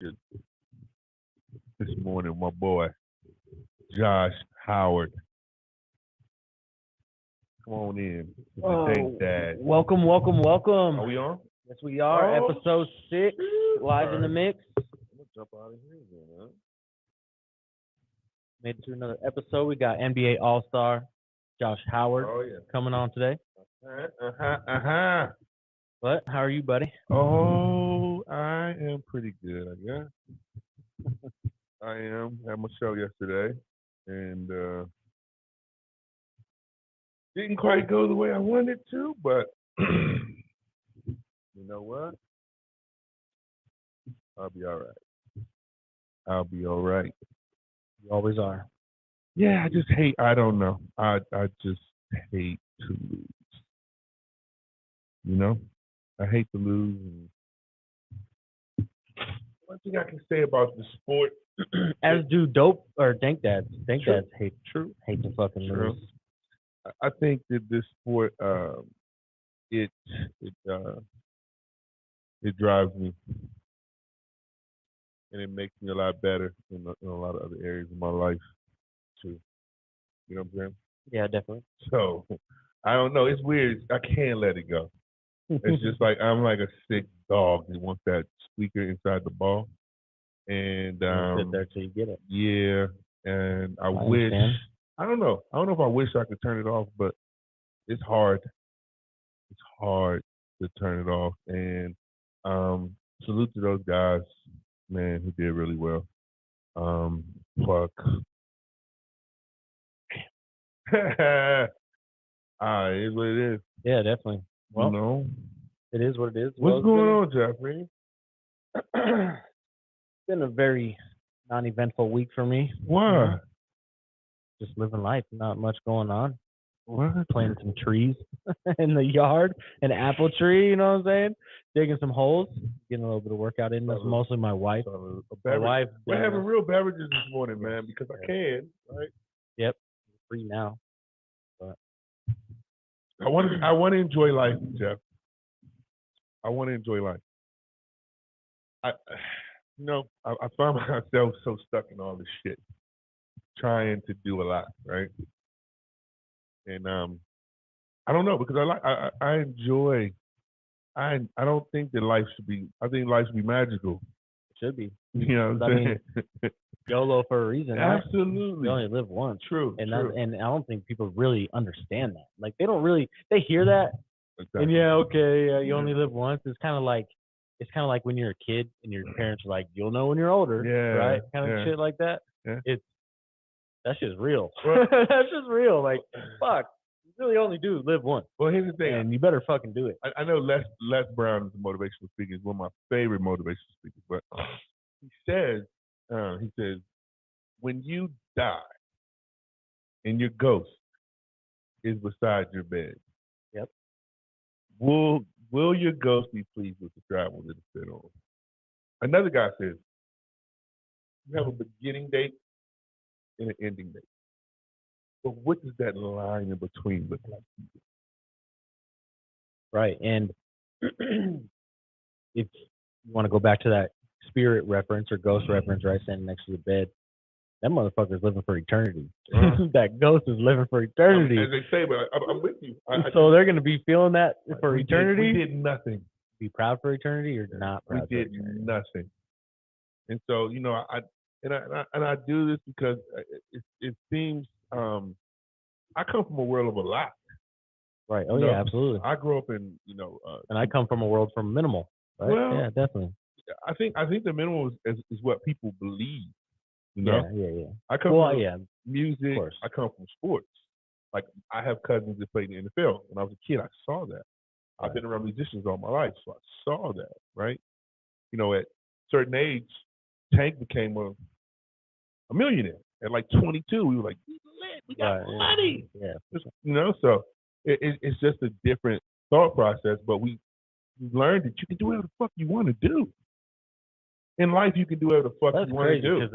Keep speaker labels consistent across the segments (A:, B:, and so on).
A: this morning, my boy, Josh Howard. Come on in. It's the Dank Dad.
B: Welcome.
A: Are we on?
B: Yes, we are.
A: Oh,
B: Episode 6, live in the mix.
A: I'm going to jump out of here again, man.
B: Made it to another episode. We got NBA All-Star Josh Howard
A: Oh, yeah.
B: coming on today.
A: Uh-huh.
B: But how are you, buddy?
A: Oh, I am pretty good, I guess. I am. Had my show yesterday, and didn't quite go the way I wanted to, but you know what? I'll be all right. I'll be all right.
B: You always are.
A: Yeah, I just hate. I don't know. I just hate to lose. You know, I hate to lose. And one thing I can say about the sport,
B: As do dope or Dank Dads. Dank
A: True.
B: Dads hate
A: True.
B: to fucking
A: True.
B: lose.
A: I think that this sport, it drives me, and it makes me a lot better in a lot of other areas of my life too. You know what I'm saying?
B: Yeah, definitely.
A: So I don't know. It's weird. I can't let it go. It's just like I'm like a sick dog that wants that squeaker inside the ball, and
B: You sit there till you get it.
A: yeah. And I wish.
B: understand.
A: I don't know. I don't know if I wish I could turn it off, but it's hard. It's hard to turn it off. And salute to those guys, man, who did really well. Fuck. It is what it is.
B: Yeah, definitely. Well,
A: You know?
B: it is what it is.
A: What's going on, Jeffrey?
B: It's been a very non-eventful week for me.
A: Why?
B: Just living life, not much going on.
A: What?
B: Planting some trees in the yard, an apple tree, you know what I'm saying? Digging some holes, getting a little bit of workout in. That's mostly my wife. My wife.
A: We're having real beverages this morning, man, because I can, right?
B: Yep, free now.
A: I want to enjoy life, Jeff. I want to enjoy life. I find myself so stuck in all this shit, trying to do a lot, right? And I don't know, because I enjoy. I don't think that life should be. I think life should be magical.
B: It should be.
A: You know what I'm saying?
B: YOLO for a reason. Right?
A: Absolutely.
B: You only live once.
A: True.
B: And
A: true.
B: and I don't think people really understand that. Like they don't really. They hear that.
A: Exactly.
B: And yeah, okay, you only live once. It's kind of like when you're a kid and your parents are like, you'll know when you're older, right? Kind of shit like that.
A: Yeah.
B: That's just real. That's just real. Like, fuck, you really only do live once.
A: Well, here's the thing,
B: and you better fucking do it.
A: I know Les Brown is a motivational speaker. He's one of my favorite motivational speakers, but he says, when you die and your ghost is beside your bed,
B: yep,
A: will your ghost be pleased with the travel that it's been on? Another guy says, you have a beginning date and an ending date. But what does that line in between look like?
B: Right. And if you want to go back to that spirit reference or ghost reference, right, standing next to your bed, that motherfucker's living for eternity. That ghost is living for eternity.
A: As they say, but I'm with you.
B: So they're going to be feeling that for eternity?
A: We did nothing.
B: Be proud for eternity or not proud
A: for eternity? We did nothing. And so, you know, I do this because it seems I come from a world of a lot.
B: Right. Oh, yeah, absolutely.
A: I grew up in,
B: and I come from a world from minimal. Right?
A: Well,
B: yeah, definitely.
A: I think the minimal is what people believe. You know?
B: Yeah.
A: I come from music. I come from sports. Like, I have cousins that played in the NFL. When I was a kid, I saw that. Right. I've been around musicians all my life, so I saw that, right? You know, at a certain age, Tank became a millionaire. At like 22, we were like, we got money.
B: Yeah.
A: You know, so it's just a different thought process, but we learned that you can do whatever the fuck you want to do. In life, you can do whatever the fuck you want to do.
B: Because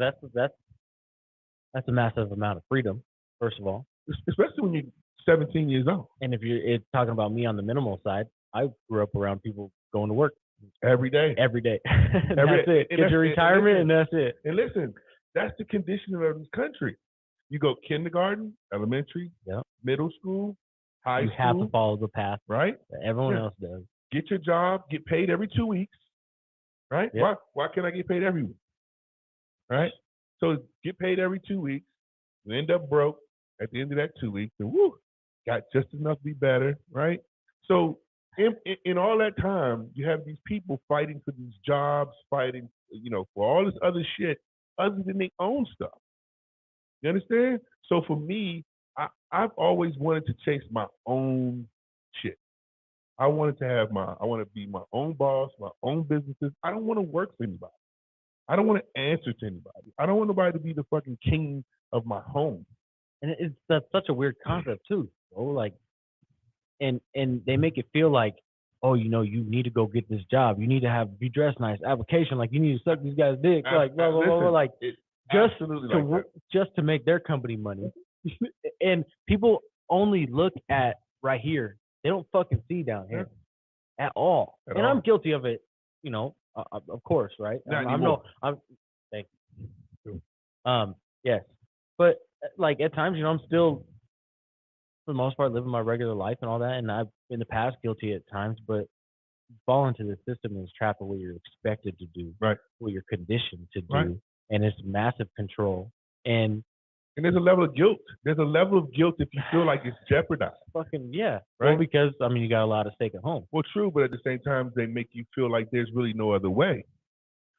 B: that's a massive amount of freedom, first of all.
A: Especially when you're 17 years old.
B: And if you're talking about me on the minimal side, I grew up around people going to work
A: every day.
B: Every day.
A: Every
B: That's
A: day.
B: it. Get your retirement and that's it.
A: And listen, that's the condition of this country. You go kindergarten, elementary, middle school, high school.
B: You have to follow the path,
A: right?
B: That everyone else does.
A: Get your job, get paid every 2 weeks, right?
B: Yep.
A: Why can't I get paid every week, right? So get paid every 2 weeks. You end up broke at the end of that 2 weeks, and got just enough to be better, right? So in all that time, you have these people fighting for these jobs, fighting, for all this other shit other than their own stuff. You understand? So for me, I've always wanted to chase my own shit. I want to be my own boss, my own businesses. I don't want to work for anybody. I don't want to answer to anybody. I don't want nobody to be the fucking king of my home.
B: And that's such a weird concept too. Like, and they make it feel like, you need to go get this job. You need to be dressed nice. Application, like you need to suck these guys' dick. Like blah blah blah. Like just to make their company money. And people only look at right here. They don't fucking see down here at all. I'm guilty of it. Of course, right? Thank you. Yes, but like at times, I'm still, for the most part, living my regular life and all that. And I've in the past guilty at times, but fall into the system is trapped of what you're expected to do,
A: right?
B: What you're conditioned to do,
A: right.
B: And it's massive control. And
A: there's a level of guilt. There's a level of guilt if you feel like it's jeopardized.
B: Fucking yeah.
A: Right?
B: Well, because you got a lot of stake at home.
A: Well, true, but at the same time, they make you feel like there's really no other way.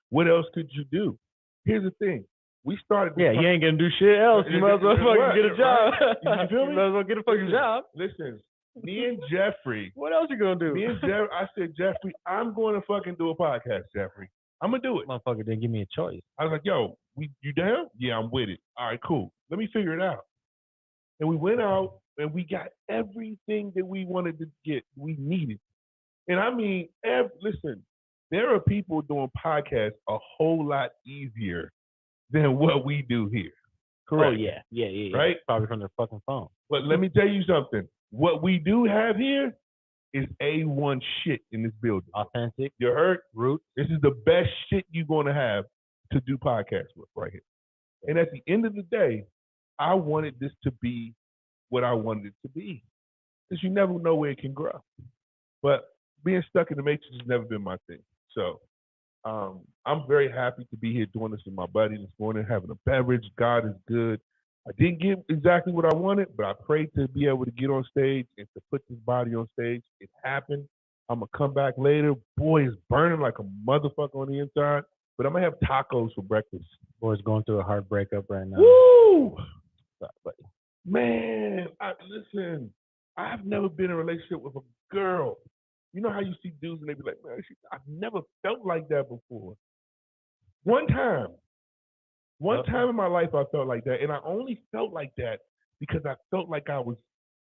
A: What else could you do? Here's the thing. We started.
B: You ain't gonna do shit else. You might as well fucking get a job.
A: Right? You feel me?
B: You might as well get a fucking job.
A: Listen, me and Jeffrey.
B: What else you gonna do?
A: Me and Jeffrey. I said, Jeffrey, I'm going to fucking do a podcast, Jeffrey. I'm gonna do it.
B: Motherfucker didn't give me a choice.
A: I was like, yo, you down? Yeah, I'm with it. All right, cool. Let me figure it out. And we went out and we got everything that we wanted to get. We needed. And I mean, listen, there are people doing podcasts a whole lot easier than what we do here. Correct?
B: Oh, yeah.
A: Right?
B: Probably from their fucking phone.
A: But let me tell you something. What we do have here is A1 shit in this building.
B: Authentic.
A: You heard?
B: Root.
A: This is the best shit you're going to have to do podcasts with right here. And at the end of the day, I wanted this to be what I wanted it to be. Because you never know where it can grow. But being stuck in the matrix has never been my thing. So I'm very happy to be here doing this with my buddy this morning, having a beverage. God is good. I didn't get exactly what I wanted, but I prayed to be able to get on stage and to put this body on stage. It happened. I'm going to come back later. Boy, it's burning like a motherfucker on the inside. But I'm going to have tacos for breakfast.
B: Boy's going through a hard breakup right now.
A: Woo! Man, listen, I've never been in a relationship with a girl. You know how you see dudes and they be like, man, I've never felt like that before. One time in my life I felt like that. And I only felt like that because I felt like I was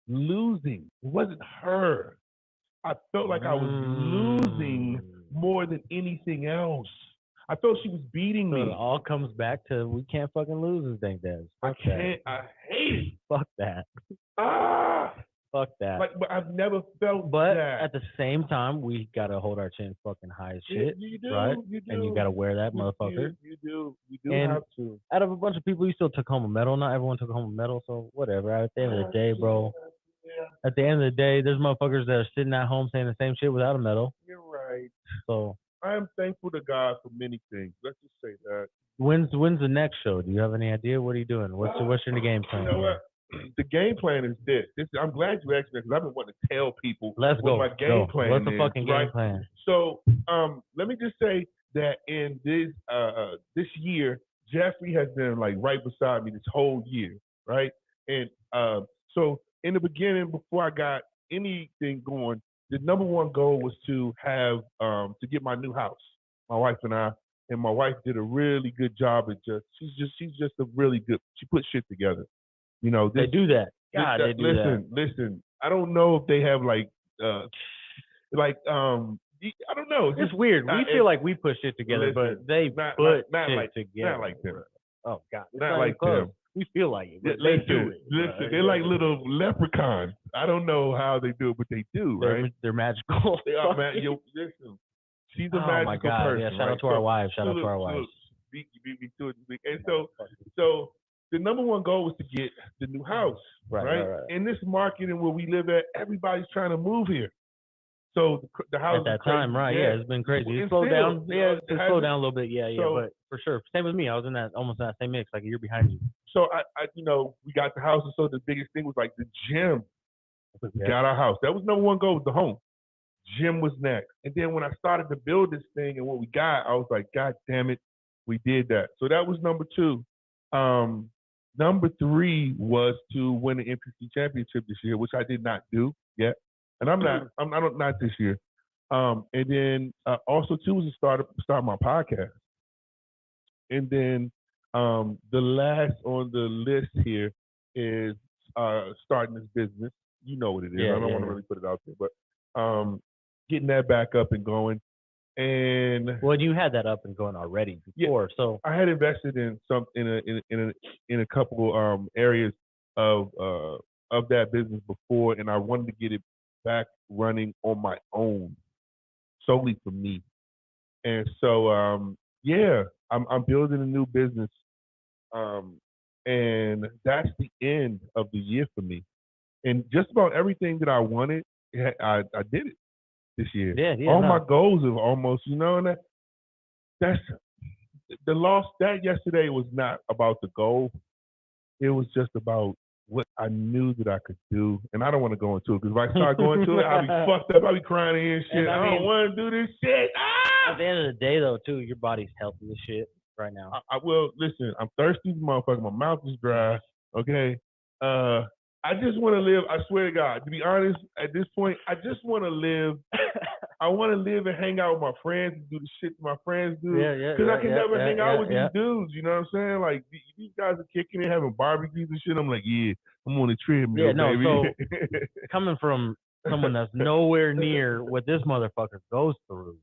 A: losing. It wasn't her. I felt like I was losing more than anything else. I felt she was beating me.
B: So it all comes back to we can't fucking lose this thing, Des.
A: I can't. I hate it.
B: Fuck that. Fuck that.
A: But I've never felt that.
B: At the same time, we gotta hold our chin fucking high as shit.
A: You do,
B: right?
A: You do.
B: And you gotta wear that, motherfucker.
A: You do
B: and
A: have to.
B: Out of a bunch of people, you still took home a medal. Not everyone took home a medal, so whatever. At the end of the day, bro.
A: Yeah.
B: At the end of the day, there's motherfuckers that are sitting at home saying the same shit without a medal.
A: You're right.
B: So
A: I am thankful to God for many things. Let's just say that.
B: When's the next show? Do you have any idea? What are you doing? What's your game plan?
A: You know what? The game plan is this. I'm glad you asked me because I've been wanting to tell people
B: what my game plan
A: is.
B: What's the fucking game plan?
A: So let me just say that in this year, Jeffrey has been like right beside me this whole year, right? And so in the beginning, before I got anything going, the number one goal was to have to get my new house. My wife and I, and my wife did a really good job at she's just a really good. She put shit together. You know,
B: they do that. God, they do that.
A: Listen. I don't know if they have I don't know.
B: It's weird. We feel like we put shit together, but they put shit together.
A: Not like them.
B: Oh God,
A: not like them.
B: We feel like it.
A: They do it. Listen, they're like little leprechauns. I don't know how they do it, but they do, right?
B: They're magical.
A: They are, man. Listen. She's a
B: Oh my
A: magical
B: God!
A: person.
B: Yeah, shout
A: right?
B: out to our wives. Shout out to our
A: Salute,
B: wives.
A: salute. Beat me to it this week. And so the number one goal was to get the new house, right? In this market and where we live at, everybody's trying to move here. So the house
B: at that
A: is crazy.
B: time, right? Yeah, it's been crazy. It's
A: And
B: slowed
A: still,
B: down. Yeah, it's slowed down a little bit. Yeah,
A: So-
B: but for sure, same with me. I was in that almost that same mix, like a year behind you.
A: So I we got the house, and so the biggest thing was like the gym. We
B: Yeah.
A: got our house. That was number one goal, was the home. Gym was next. And then when I started to build this thing and what we got, I was like, God damn it, we did that. So that was number two. Number three was to win the NPC championship this year, which I did not do yet. And I'm not this year. And then also too was to start my podcast. And then the last on the list here is starting this business. You know what it is. I don't want to really put it out there, but getting that back up and going. And
B: well, you had that up and going already before, so
A: I had invested in in a couple areas of that business before, and I wanted to get it back running on my own, solely for me. And so I'm building a new business, and that's the end of the year for me. And just about everything that I wanted, I did it this year. All my goals have almost, and that's the loss. That yesterday was not about the goal. It was just about what I knew that I could do. And I don't want to go into it, because if I start going into it, I'll be fucked up. I'll be crying here and shit. And I don't want to do this shit.
B: At the end of the day, though, too, your body's healthy as shit right now.
A: I will. Listen, I'm thirsty as a motherfucker. My mouth is dry. Okay. I just want to live. I swear to God, to be honest, at this point, I just want to live. I want to live and hang out with my friends and do the shit that my friends do. Because I can never hang out with these dudes. You know what I'm saying? Like, these guys are kicking it, having barbecues and shit. I'm like, yeah, I'm on the treadmill, baby.
B: So coming from someone that's nowhere near what this motherfucker goes through,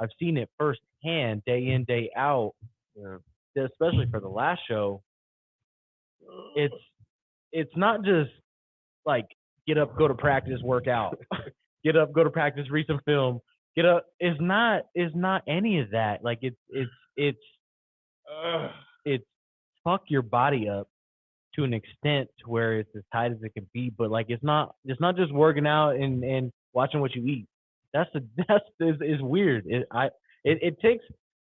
B: I've seen it firsthand, day in, day out. Yeah. Especially for the last show, it's not just like get up, go to practice, work out. Get up, go to practice, read some film. Get up. It's not any of that. Like it's fuck your body up to an extent to where it's as tight as it can be. But like it's not just working out and watching what you eat. That's weird. It takes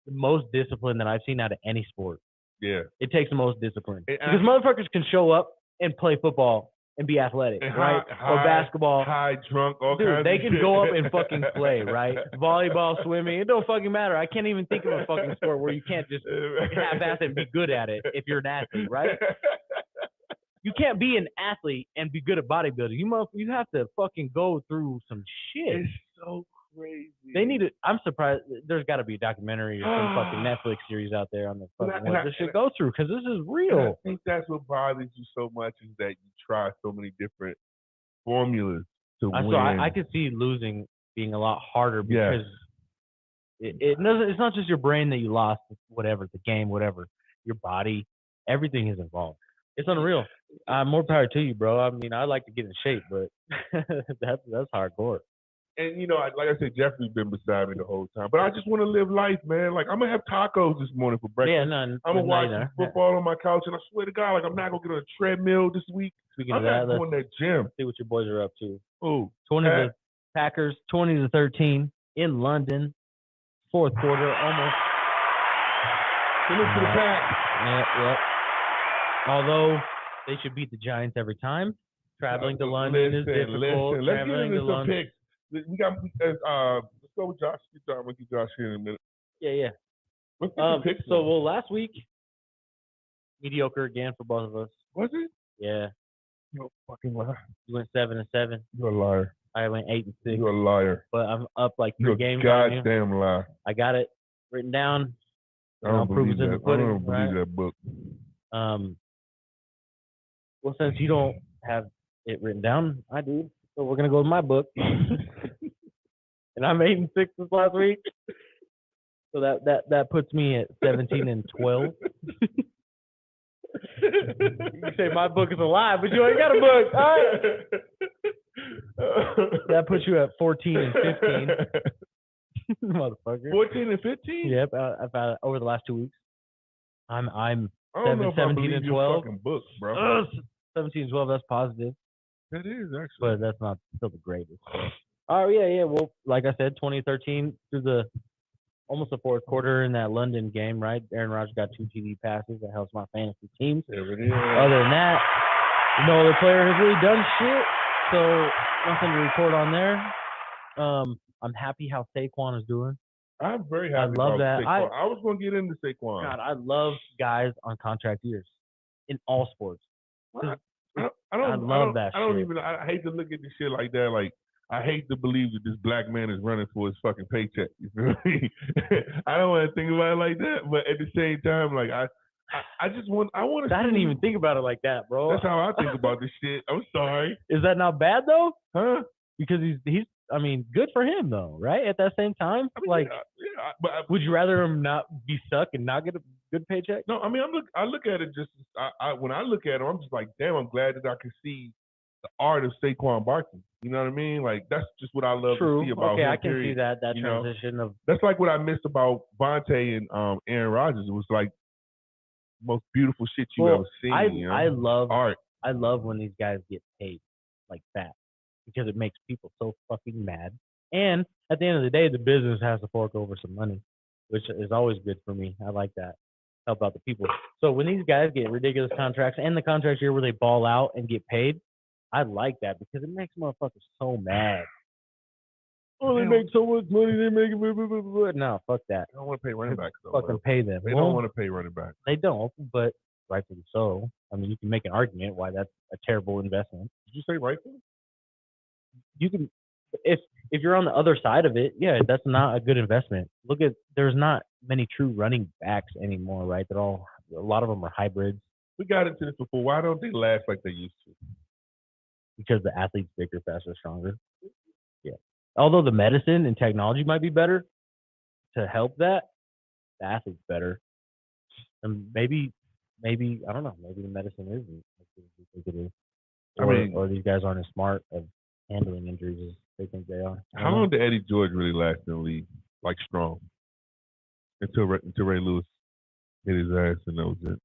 B: the most discipline that I've seen out of any sport.
A: Yeah.
B: It takes the most discipline. Because motherfuckers can show up and play football and be athletic,
A: and
B: right? Or basketball.
A: High, drunk, all
B: Dude,
A: kinds
B: they
A: of
B: can
A: shit.
B: go up and fucking play, right? Volleyball, swimming, it don't fucking matter. I can't even think of a fucking sport where you can't just half-ass it and be good at it if you're an athlete, right? You can't be an athlete and be good at bodybuilding. You have to fucking go through some shit.
A: It's so crazy.
B: They need it. I'm surprised. There's got to be a documentary or some fucking Netflix series out there on the fucking what this shit goes through, because this is real.
A: I think that's what bothers you so much, is that you try so many different formulas to win.
B: So I could see losing being a lot harder, because it doesn't. It's not just your brain that you lost. Whatever the game, whatever your body, everything is involved. It's unreal. More power to you, bro. I mean, I like to get in shape, but that's hardcore.
A: And, like I said, Jeffrey's been beside me the whole time. But I just want to live life, man. Like, I'm going to have tacos this morning for breakfast.
B: Yeah,
A: I'm going to watch football on my couch. And I swear to God, like, I'm not going to get on a treadmill this week.
B: Speaking
A: I'm
B: of that,
A: not going to that gym.
B: See what your boys are up to.
A: Oh,
B: 20 to Packers, 20-13 in London. Fourth quarter, almost.
A: Salute to the Pack.
B: Yep. Although they should beat the Giants every time. Traveling to London is difficult.
A: Let's get into some picks. Let's go with Josh. We'll get Josh here in a minute.
B: Yeah.
A: Let's get some picks.
B: Last week, mediocre again for both of us.
A: Was it?
B: Yeah.
A: You're a fucking liar.
B: You went 7-7.
A: You're a liar.
B: I went 8-6.
A: You're a liar.
B: But I'm up like 3 games
A: You're
B: on
A: a
B: you.
A: goddamn liar.
B: I got it written down.
A: I don't believe that. I don't
B: right?
A: believe that book.
B: Well, since you don't have it written down, I do. So we're gonna go with my book. And I'm 8-6 this last week. So that puts me at 17-12. You say my book is a lie, but you ain't got a book. All right. That puts you at 14-15. Motherfucker.
A: 14 and 15?
B: Yep. I've over the last 2 weeks. I'm
A: I don't know if I
B: 17
A: believe
B: and
A: your
B: 12.
A: fucking books, bro.
B: 17 and 12. That's positive,
A: That is actually.
B: but that's not still the greatest. Oh yeah. Well, like I said, 2013 through the almost the fourth quarter in that London game, right? Aaron Rodgers got 2 TD passes. That helps my fantasy teams.
A: There it is.
B: Other than that, no other player has really done shit. So nothing to report on there. I'm happy how Saquon is doing.
A: I'm very happy
B: love
A: about
B: that.
A: Saquon. I was going to get into Saquon.
B: God, I love guys on contract years in all sports.
A: I hate to look at this shit like that. Like, I hate to believe that this black man is running for his fucking paycheck. You feel me? I don't want to think about it like that, but at the same time, like I want to.
B: I didn't even think about it like that, bro.
A: That's how I think about this shit. I'm sorry.
B: Is that not bad though?
A: Huh?
B: Because he's. I mean, good for him though, right? At that same time, but would you rather him not be stuck and not get a good paycheck?
A: No, I mean, I look at it just when I look at him, I'm just like, damn, I'm glad that I can see the art of Saquon Barkley. You know what I mean? Like, that's just what I love to see about him.
B: I can see that transition of.
A: That's like what I missed about Vontae and Aaron Rodgers. It was like most beautiful shit you ever seen.
B: I love
A: art.
B: I love when these guys get paid like that because it makes people so fucking mad. And at the end of the day, the business has to fork over some money, which is always good for me. I like that. Help out the people. So when these guys get ridiculous contracts and the contract year where they ball out and get paid, I like that because it makes motherfuckers so mad. Oh, they make so much money, they make it. No, fuck that.
A: They don't want to pay running backs, though.
B: Fucking pay them.
A: They don't want to pay running backs.
B: They don't, but rightfully so. I mean, you can make an argument why that's a terrible investment.
A: Did you say rightfully?
B: You can, if you're on the other side of it, yeah, that's not a good investment. Look at, there's not many true running backs anymore, right? A lot of them are hybrids.
A: We got into this before. Why don't they last like they used to?
B: Because the athlete's bigger, faster, stronger. Yeah. Although the medicine and technology might be better to help that, the athlete's better. And maybe I don't know. Maybe the medicine isn't as good as we think it is. Or these guys aren't as smart of handling injuries as they think they are.
A: How long did Eddie George really last in the league, like strong? Until Ray Lewis hit his ass and that was it.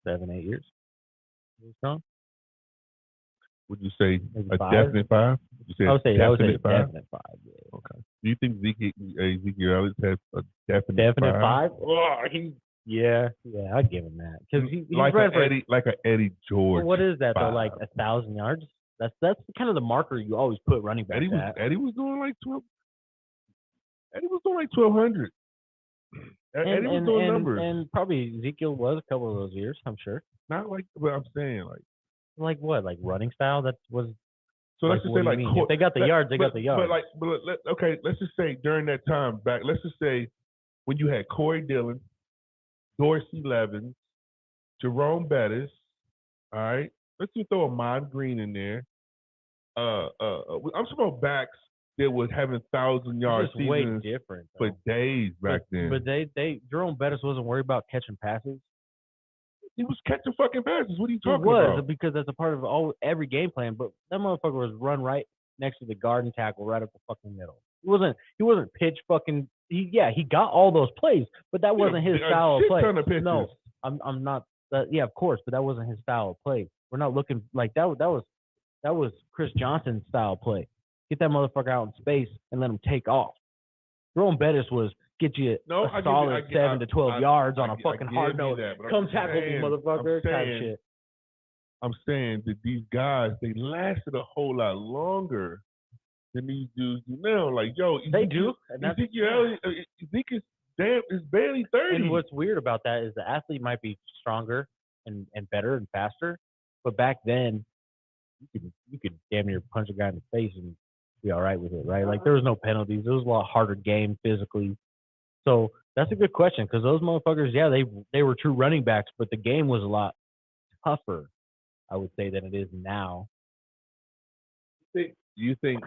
A: 7-8 years. Strong. Would you say maybe a 5? Definite 5?
B: I would say definite 5. Yeah.
A: Okay. Do you think Ezekiel Elliott has a definite
B: 5? Oh, yeah, I'd give him that because he's
A: like an Eddie George.
B: Well, what is that
A: 5.
B: though? Like 1,000 yards? That's kind of the marker you always put running back at.
A: Eddie was doing like 12. Eddie was doing like 1,200. Eddie was doing numbers,
B: and probably Ezekiel was a couple of those years. I'm sure.
A: Not like what I'm saying,
B: like what? Like running style? That was.
A: So let's just say like
B: if they got the yards, they got the yards.
A: Okay, let's just say during that time back. Let's just say when you had Corey Dillon, Dorsey Levens, Jerome Bettis. All right, let's just throw Ahman Green in there. I'm talking about backs that was having 1,000-yard seasons
B: way different
A: for days back then.
B: But Jerome Bettis wasn't worried about catching passes.
A: He was catching fucking passes. What are you talking
B: about?
A: It
B: was because that's a part of every game plan. But that motherfucker was run right next to the guard and tackle, right up the fucking middle. He wasn't pitch fucking. He got all those plays, but that wasn't his style of play. No, I'm not. Yeah, of course, but that wasn't his style of play. We're not looking like that. That was Chris Johnson's style of play. Get that motherfucker out in space and let him take off. Jerome Bettis was get you a solid 7 to 12 yards on a fucking hard note. Come tackle me, motherfucker. Type shit.
A: I'm saying that these guys, they lasted a whole lot longer than these dudes do now. Like, yo,
B: they do.
A: Ezekiel is barely 30.
B: And what's weird about that is the athlete might be stronger and better and faster, but back then you could damn near punch a guy in the face and be all right with it, right? Like there was no penalties. It was a lot harder game physically. So that's a good question because those motherfuckers, yeah, they were true running backs, but the game was a lot tougher, I would say, than it is now.
A: You think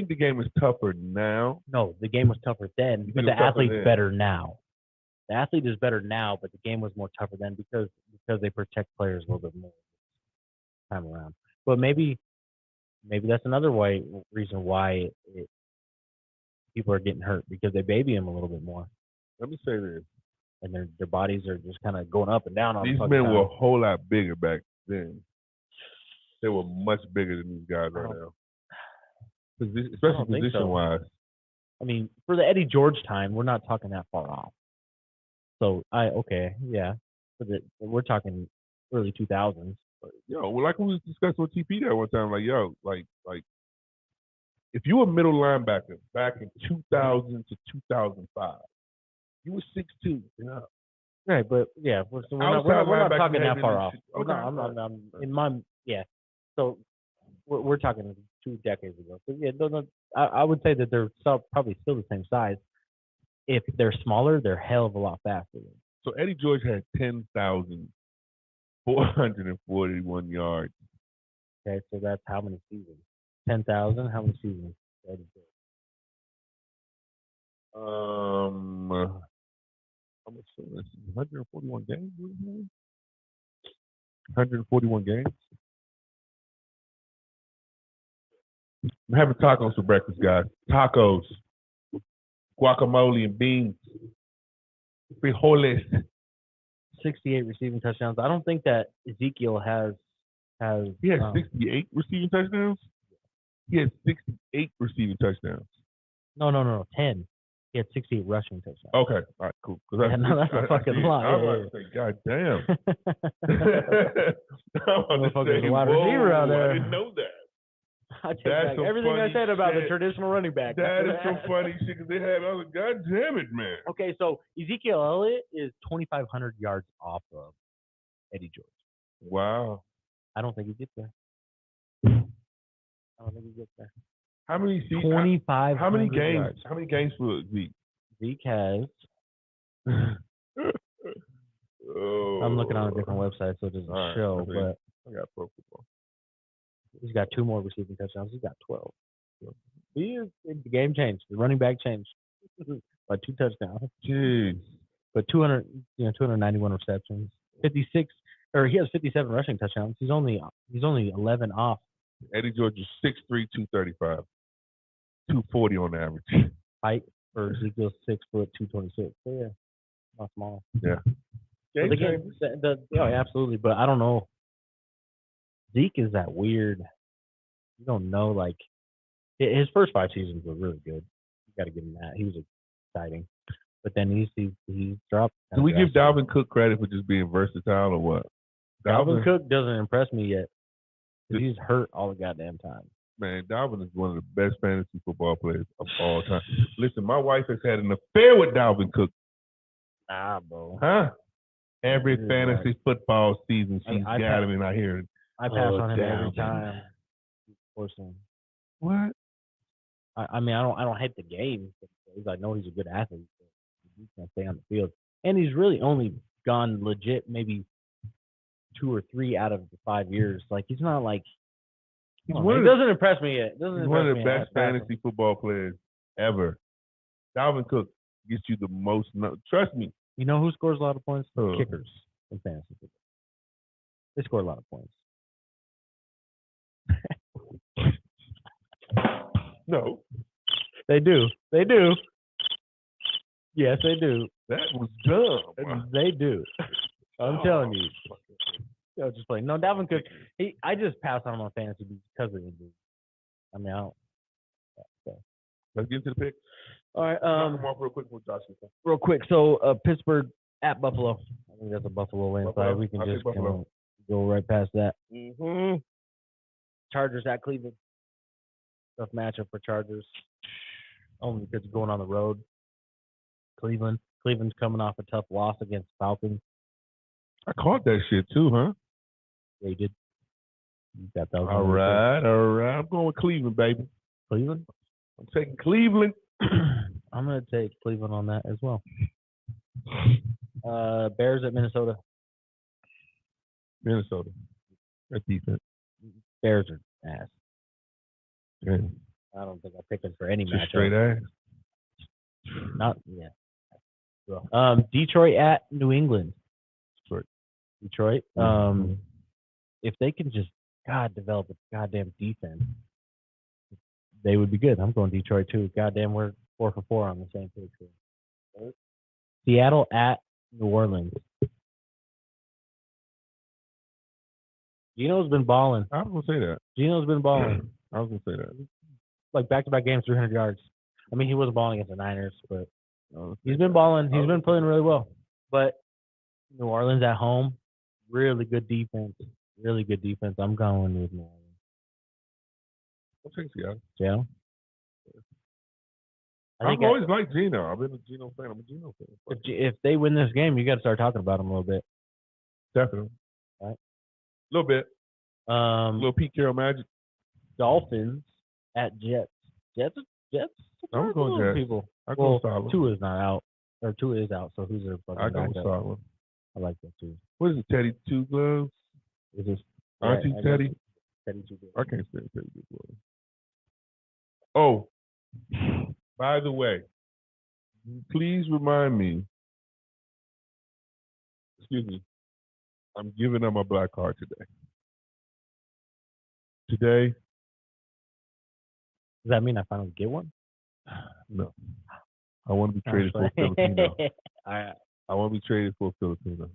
A: the game is tougher now?
B: No, the game was tougher then, but the athlete's better now. The athlete is better now, but the game was more tougher then because they protect players a little bit more time around. But maybe that's another reason why people are getting hurt because they baby them a little bit more,
A: Let me say this.
B: and their bodies are just kind of going up and down on
A: These
B: the
A: men
B: fucking
A: were a
B: time.
A: whole lot bigger back then. They were much bigger than these guys right now. Especially
B: think so.
A: position-wise.
B: I mean, for the Eddie George time, we're not talking that far off. So we're talking early 2000s.
A: Yo, well, like we was discussing with TP that one time, like, yo, like, if you were a middle linebacker back in 2000 to 2005, you were 6'2". Yeah.
B: Right, but yeah, we're not talking that far off.
A: Okay.
B: I'm in my So we're talking 2 decades ago. So yeah, I would say that they're probably still the same size. If they're smaller, they're a hell of a lot faster.
A: So Eddie George had 10,441 yards.
B: Okay, so that's how many seasons? 10,000. How many seasons? Eddie George?
A: How much? 141 games. 141 games. I'm having tacos for breakfast, guys. Tacos, guacamole, and beans. Frijoles.
B: 68 receiving touchdowns. I don't think that Ezekiel has.
A: He had 68 receiving touchdowns. He had 68 receiving touchdowns.
B: No. 10. He had 68 rushing touchdowns.
A: Okay, all right, cool.
B: That's a fucking lot.
A: I was about to say, God damn.
B: Motherfucker's a wide receiver out there.
A: I didn't know that.
B: I take back everything I said about the traditional running back.
A: That is some funny shit because they had. I was like, God damn it, man.
B: Okay, so Ezekiel Elliott is 2,500 yards off of Eddie George.
A: Wow.
B: I don't think he gets there.
A: How many seasons?
B: 2,500.
A: How many games?
B: Yards.
A: How many games for Zeke?
B: Zeke has.
A: Oh.
B: I'm looking on a different website, so it doesn't show. But
A: I got pro football.
B: He's got 2 more receiving touchdowns. He's got 12. The game changed. The running back changed by 2 touchdowns.
A: Jeez.
B: But 291 receptions, 56, or he has 57 rushing touchdowns. He's only 11 off.
A: Eddie George is 6'3", 235, 240 on average.
B: Height for Ezekiel 6 foot 226. So yeah, not small.
A: Yeah.
B: Absolutely. But I don't know. Zeke is that weird. You don't know. Like his first 5 seasons were really good. You got to give him that. He was exciting. But then he's dropped.
A: Do we give Dalvin Cook credit for just being versatile or what?
B: Dalvin Cook doesn't impress me yet. He's hurt all the goddamn time.
A: Man, Dalvin is one of the best fantasy football players of all time. Listen, my wife has had an affair with Dalvin Cook.
B: Nah, bro.
A: Huh? Every fantasy football season, she's got him, and I hear it.
B: I pass on him every time.
A: What?
B: I mean, I don't hate the game. I know he's a good athlete. He can't stay on the field, and he's really only gone legit maybe 2 or 3 out of the 5 years. Like he's not like. He doesn't impress me yet.
A: He's one of the best fantasy football players ever. Dalvin Cook gets you the most. Trust me.
B: You know who scores a lot of points? Kickers in fantasy football. They score a lot of points.
A: No.
B: They do. They do. Yes, they do.
A: That was dumb.
B: They do. I'm telling you. Just playing. No, Dalvin Cook. I just pass on him on fantasy because of injury. I mean, I don't. So.
A: Let's get into the pick.
B: All right.
A: Come on real quick with Josh.
B: Real quick. So Pittsburgh at Buffalo. I think that's a Buffalo win. So we can just go right past that.
A: Mm-hmm.
B: Chargers at Cleveland. Tough matchup for Chargers. Only because it's going on the road. Cleveland's coming off a tough loss against Falcons.
A: I caught that shit too, huh?
B: They did. You got that.
A: All right. I'm going with Cleveland, baby.
B: Cleveland?
A: I'm taking Cleveland.
B: I'm going to take Cleveland on that as well. Bears at Minnesota.
A: Minnesota. That's defense.
B: Bears are ass.
A: Yeah.
B: I don't think I picked them for any matchup.
A: Straight ass.
B: Not yeah. Detroit at New England. Detroit. If they can just develop a goddamn defense, they would be good. I'm going Detroit too. Goddamn, we're 4-for-4 on the same page here. Seattle at New Orleans. Gino's been balling.
A: I was gonna say that.
B: Gino's been balling.
A: I was gonna say that.
B: Like back-to-back games, 300 yards. I mean, he wasn't balling against the Niners, but he's been balling. He's been playing really well. But New Orleans at home, really good defense. Really good defense. I'm going with New Orleans.
A: I'll take Seattle.
B: Yeah.
A: I've always liked Gino. I've been a Gino fan. I'm a Gino fan.
B: If they win this game, you got to start talking about them a little bit.
A: Definitely.
B: Right.
A: A little bit. A little Pete Carroll magic.
B: Dolphins at Jets. Jets.
A: I'm going Jets.
B: People.
A: I go solid.
B: Tua is not out. Or Tua is out, so who's their fucking
A: I go
B: backup?
A: solid.
B: I like that too.
A: What is it, Teddy Two Gloves?
B: Is this
A: Auntie Teddy?
B: Teddy Two Gloves.
A: I can't say Teddy Two Gloves. Oh, by the way, please remind me. Excuse me. I'm giving up my black card today. Today.
B: Does that mean I finally get one?
A: No. I want to be traded for a Filipino.
B: All right.
A: I want to be traded for a Filipino.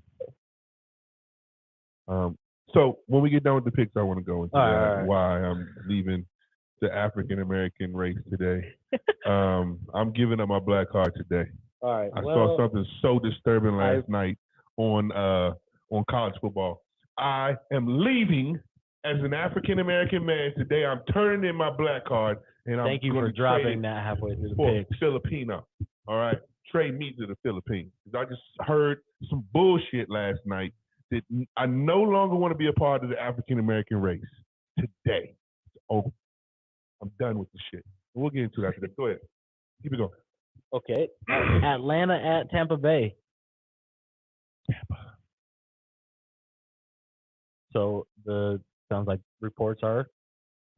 A: So when we get done with the picks, I want to go into why I'm leaving the African American race today. I'm giving up my black card today.
B: All right.
A: I saw something so disturbing last night on college football. I am leaving as an African American man today. I'm turning in my black card, and I'm
B: thank you for dropping that halfway through the pick.
A: Filipino. All right, trade me to the Philippines. I just heard some bullshit last night that I no longer want to be a part of the African American race. Today, it's over. I'm done with the shit. We'll get into that today. Go ahead. Keep it going.
B: Okay. Atlanta at Tampa Bay. So sounds like reports are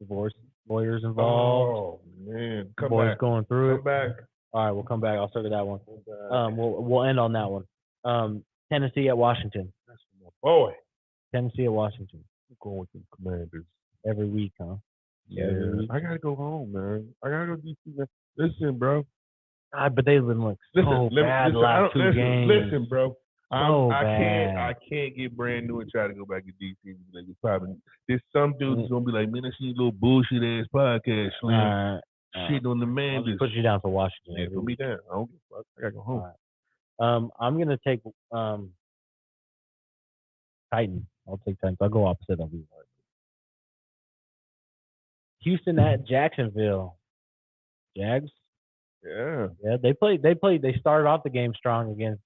B: divorce lawyers involved.
A: Oh man,
B: boys going through
A: Come back.
B: All right, we'll come back. I'll start with that one. We'll end on that one. Tennessee at Washington.
A: Boy.
B: Tennessee at Washington.
A: I'm going with the Commanders.
B: Every week, huh?
A: Yeah. I gotta go home, man. I gotta go DC. Man. Listen, bro.
B: But they've been like so bad the last two games.
A: Listen, bro.
B: I
A: can't get brand new and try to go back to DC. Like, there's some dudes gonna be like, man, I see a little bullshit ass podcast, Slim. Shit on the man.
B: I'll just put you down for Washington.
A: Yeah, put me down. I don't give a fuck. I gotta go home.
B: Right. I'm gonna take Titans. I'll take Titans. I'll go opposite of you. Houston at Jacksonville. Jags.
A: Yeah.
B: Yeah, they played. They started off the game strong against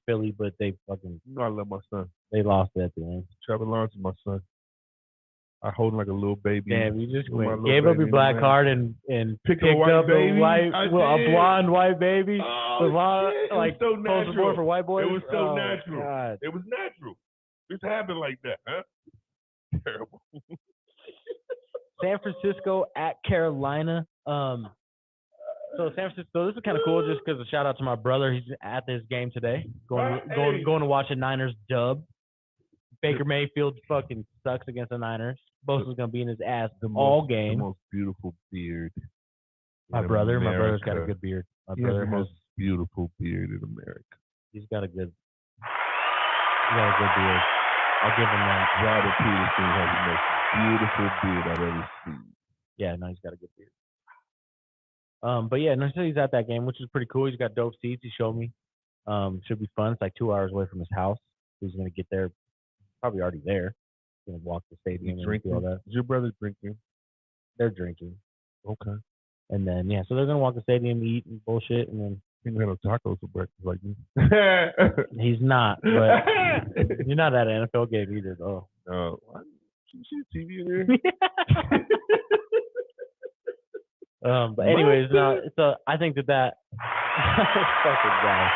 B: Philly, but they fucking.
A: I love my son.
B: They lost at the end.
A: Trevor Lawrence is my son. I hold him like a little baby.
B: Damn, you just gave up your black card and picked up a blonde white baby.
A: Oh, shit.
B: Like
A: so natural
B: for white boys.
A: It was so natural.
B: God.
A: It was natural. Just happened like that, huh? Terrible.
B: San Francisco at Carolina. So San Francisco, this is kind of cool just because a shout out to my brother. He's at this game today. Going to watch a Niners dub. Baker Mayfield fucking sucks against the Niners. Bosa's gonna be in his ass all game.
A: The most beautiful beard.
B: My brother's got a good beard. My brother
A: has the most beautiful beard in America.
B: He's got a good beard. I'll give him that.
A: Robert Peterson has the most beautiful beard I've ever seen.
B: Yeah, no, he's got a good beard. But yeah, no, so he's at that game, which is pretty cool. He's got dope seats. He showed me. Should be fun. It's like 2 hours away from his house. He's gonna get there. Probably already there. He's gonna walk the stadium and do all that.
A: Is your brother drinking?
B: They're drinking.
A: Okay.
B: And then so they're gonna walk the stadium, eat and bullshit, and then.
A: He had no tacos for breakfast like me.
B: He's not, but you're not at an NFL game either, though.
A: No. You see TV in there?
B: But anyways, no. So I think that fucking guy.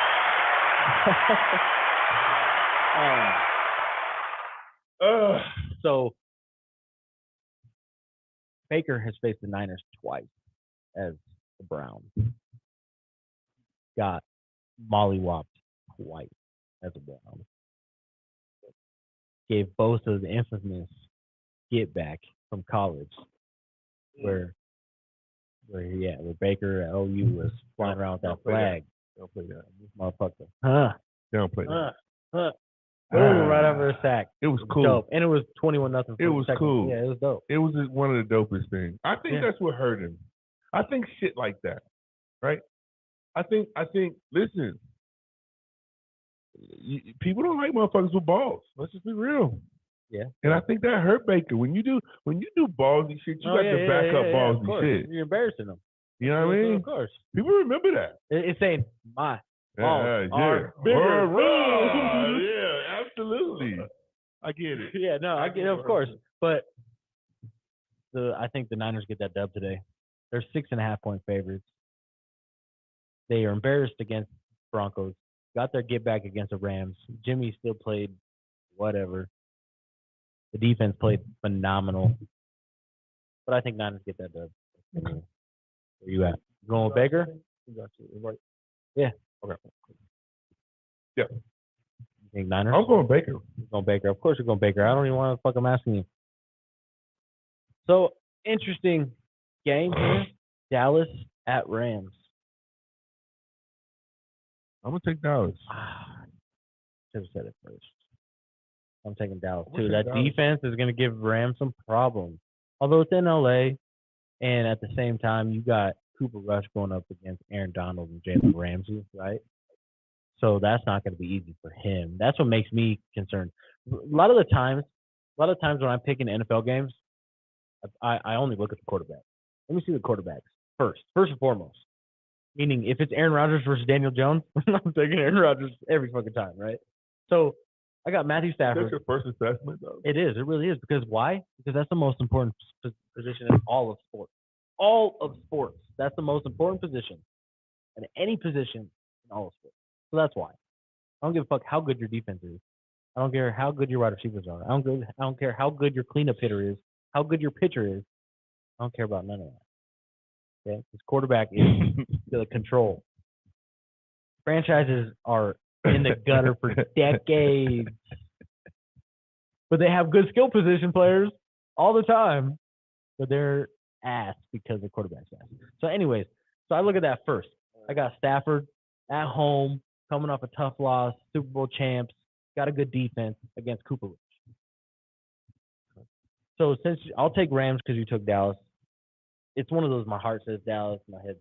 B: So Baker has faced the Niners twice as the Browns. Got mollywopped twice as a Brown. Gave Bosa the infamous get back from college, where where Baker at OU was flying around with that flag.
A: Don't play that.
B: This motherfucker. Huh.
A: Don't play that.
B: Huh. Boom, right after a sack.
A: It was cool.
B: Dope. And it was 21-0.
A: It was cool.
B: Yeah, it was dope.
A: It was one of the dopest things. I think that's what hurt him. I think shit like that, right? I think. Listen, people don't like motherfuckers with balls. Let's just be real.
B: Yeah.
A: And I think that hurt Baker. When you do ballsy shit, you got to back up ballsy shit.
B: You're embarrassing them.
A: You know what I mean?
B: Of course.
A: People remember that.
B: It's saying my balls are
A: bigger. Yeah, absolutely. I get it.
B: Yeah, no, I get it, of course. But I think the Niners get that dub today. They're 6.5-point favorites. They are embarrassed against Broncos. Got their get back against the Rams. Jimmy still played whatever. The defense played phenomenal. But I think Niners get that dub. Where you at? You going with Baker? Yeah.
A: Okay. Yeah.
B: You think Niners?
A: I'm going Baker.
B: You're going Baker. Of course you're going Baker. I don't even want to fuck I'm asking you. So, interesting game here. Dallas at Rams.
A: I'm going to take Dallas.
B: Should have said it first. I'm taking Dallas, too. That defense is going to give Rams some problems. Although it's in L.A., and at the same time, you got Cooper Rush going up against Aaron Donald and Jalen Ramsey, right? So that's not going to be easy for him. That's what makes me concerned. A lot of times when I'm picking NFL games, I only look at the quarterback. Let me see the quarterbacks first and foremost. Meaning, if it's Aaron Rodgers versus Daniel Jones, I'm taking Aaron Rodgers every fucking time, right? So I got Matthew Stafford.
A: That's your first assessment, though.
B: It is. It really is. Because why? Because that's the most important position in all of sports. All of sports. That's the most important position in any position in all of sports. So that's why. I don't give a fuck how good your defense is. I don't care how good your wide receivers are. I don't care how good your cleanup hitter is, how good your pitcher is. I don't care about none of that. Okay? This quarterback is the control. Franchises are in the gutter for decades. But they have good skill position players all the time. But they're ass because the quarterback's ass. So anyways, I look at that first. I got Stafford at home, coming off a tough loss, Super Bowl champs, got a good defense against Cooper Rush. So since I'll take Rams because you took Dallas. It's one of those my heart says Dallas, my head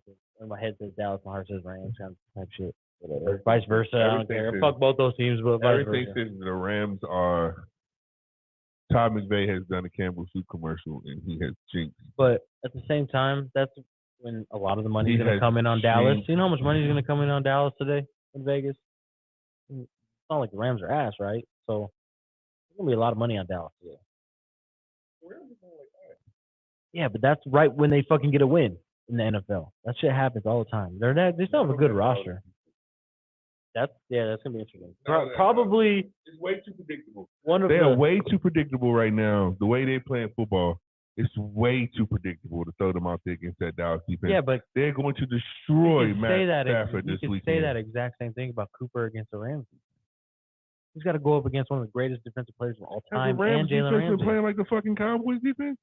B: says Dallas, my heart says Rams kind of type shit. Whatever. Vice versa. I don't care. Fuck both those teams, but vice versa.
A: Everything says the Rams are. Todd McVay has done a Campbell Soup commercial and he has jinxed.
B: But at the same time, that's when a lot of the money is going to come in on Dallas. You know how much money is going to come in on Dallas today in Vegas? It's not like the Rams are ass, right? So there's going to be a lot of money on Dallas today. Yeah, but that's right when they fucking get a win in the NFL. That shit happens all the time. They still have a good roster. That's gonna be interesting. Probably
A: it's way too predictable.
B: They
A: are way too predictable right now. The way they're playing football, it's way too predictable to throw them out there against that Dallas defense.
B: Yeah, but
A: they're going to destroy Matt Stafford this weekend. You can
B: say that exact same thing about Cooper against the Rams. He's got to go up against one of the greatest defensive players of all time. And Jalen Ramsey
A: been playing like the fucking Cowboys defense.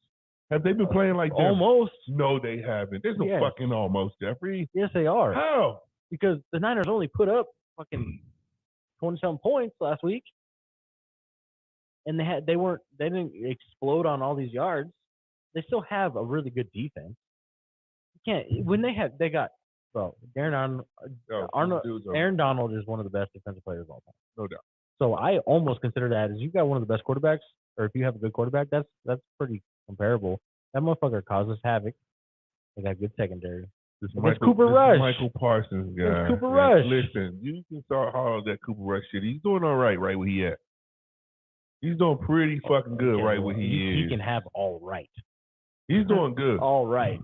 A: Have they been playing like them?
B: Almost.
A: No, they haven't. There's no fucking almost, Jeffrey.
B: Yes, they are.
A: How?
B: Because the Niners only put up fucking 20-some points last week, and they didn't explode on all these yards. They still have a really good defense. Aaron Donald is one of the best defensive players of all time,
A: no doubt.
B: So I almost consider that as you got one of the best quarterbacks, or if you have a good quarterback, that's pretty comparable. That motherfucker causes havoc. They got good secondary. It's Cooper Rush.
A: Michael Parsons guy.
B: It's Cooper Rush.
A: Listen, you can start hard that Cooper Rush shit. He's doing all right where he at. He's doing pretty fucking good where he is.
B: He can have all right.
A: He's doing good.
B: All right.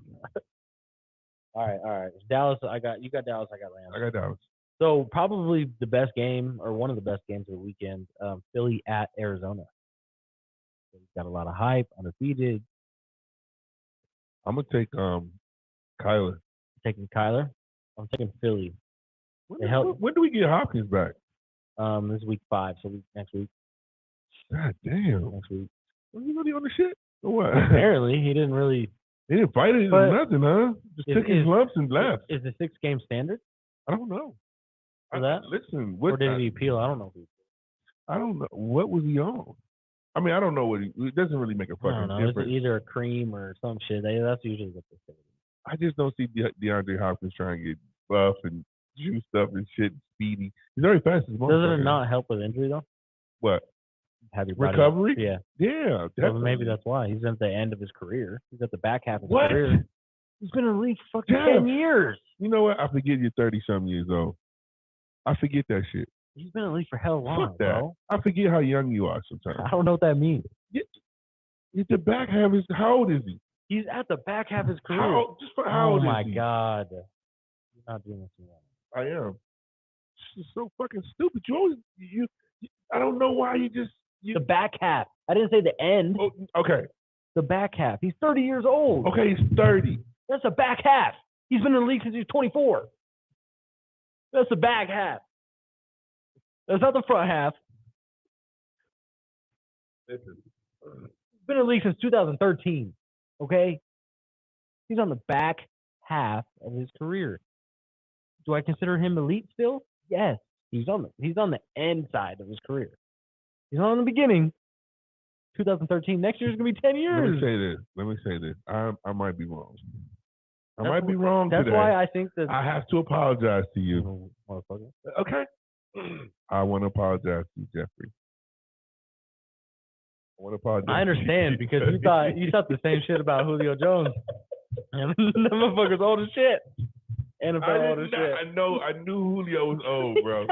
B: All right. Dallas, you got Dallas, I got Rams.
A: I got Dallas.
B: So probably the best game, or one of the best games of the weekend, Philly at Arizona. He's got a lot of hype, undefeated.
A: I'm gonna take Kyler.
B: Taking Kyler. I'm taking Philly.
A: When do we get Hopkins back?
B: This is week 5, so next week.
A: God damn.
B: Next week.
A: Was he really on the shit? Or what?
B: Apparently, he didn't really
A: He didn't fight it or nothing, huh? Just took his lumps and left.
B: Is the 6-game standard?
A: I don't know.
B: For that?
A: Listen,
B: or did he appeal? I don't know.
A: I don't know. What was he on? I mean, I don't know what it doesn't really make a fucking difference.
B: It's either a cream or some shit. That's usually what they say.
A: I just don't see DeAndre Hopkins trying to get buff and juiced up and shit, speedy. He's very fast as
B: Doesn't it not help with injury though?
A: What?
B: Have your body
A: recovery?
B: Yeah.
A: Yeah.
B: Well, maybe that's why he's at the end of his career. He's at the back half of his career. He's been in the league for fucking 10 years.
A: You know what? I forget you're 30-something years old. I forget that shit.
B: He's been in the league for hell long,
A: Fuck that.
B: bro.
A: I forget how young you are sometimes.
B: I don't know what that means.
A: He's the back half. How old is he?
B: He's at the back half of his career.
A: How old is he?
B: Oh, my God. You're not doing this anymore.
A: I am. It's so fucking stupid. I don't know why you just...
B: The back half. I didn't say the end.
A: Oh, okay.
B: The back half. He's 30 years old.
A: Okay, he's 30.
B: That's the back half. He's been in the league since he was 24. That's the back half. That's not the front half.
A: Listen.
B: He's been in the league since 2013. Okay? He's on the back half of his career. Do I consider him elite still? Yes. He's on the end side of his career. He's not on the beginning. 2013. Next year's gonna be 10 years.
A: Let me say this. I might be wrong. I might be wrong
B: today.
A: That's
B: why I think that
A: I have to apologize to you.
B: Motherfucker.
A: Okay. I want to apologize to you, Jeffrey. I want to apologize.
B: I understand because you thought the same shit about Julio Jones. And the motherfucker's old as shit. NFL old as shit.
A: I knew Julio was old, bro.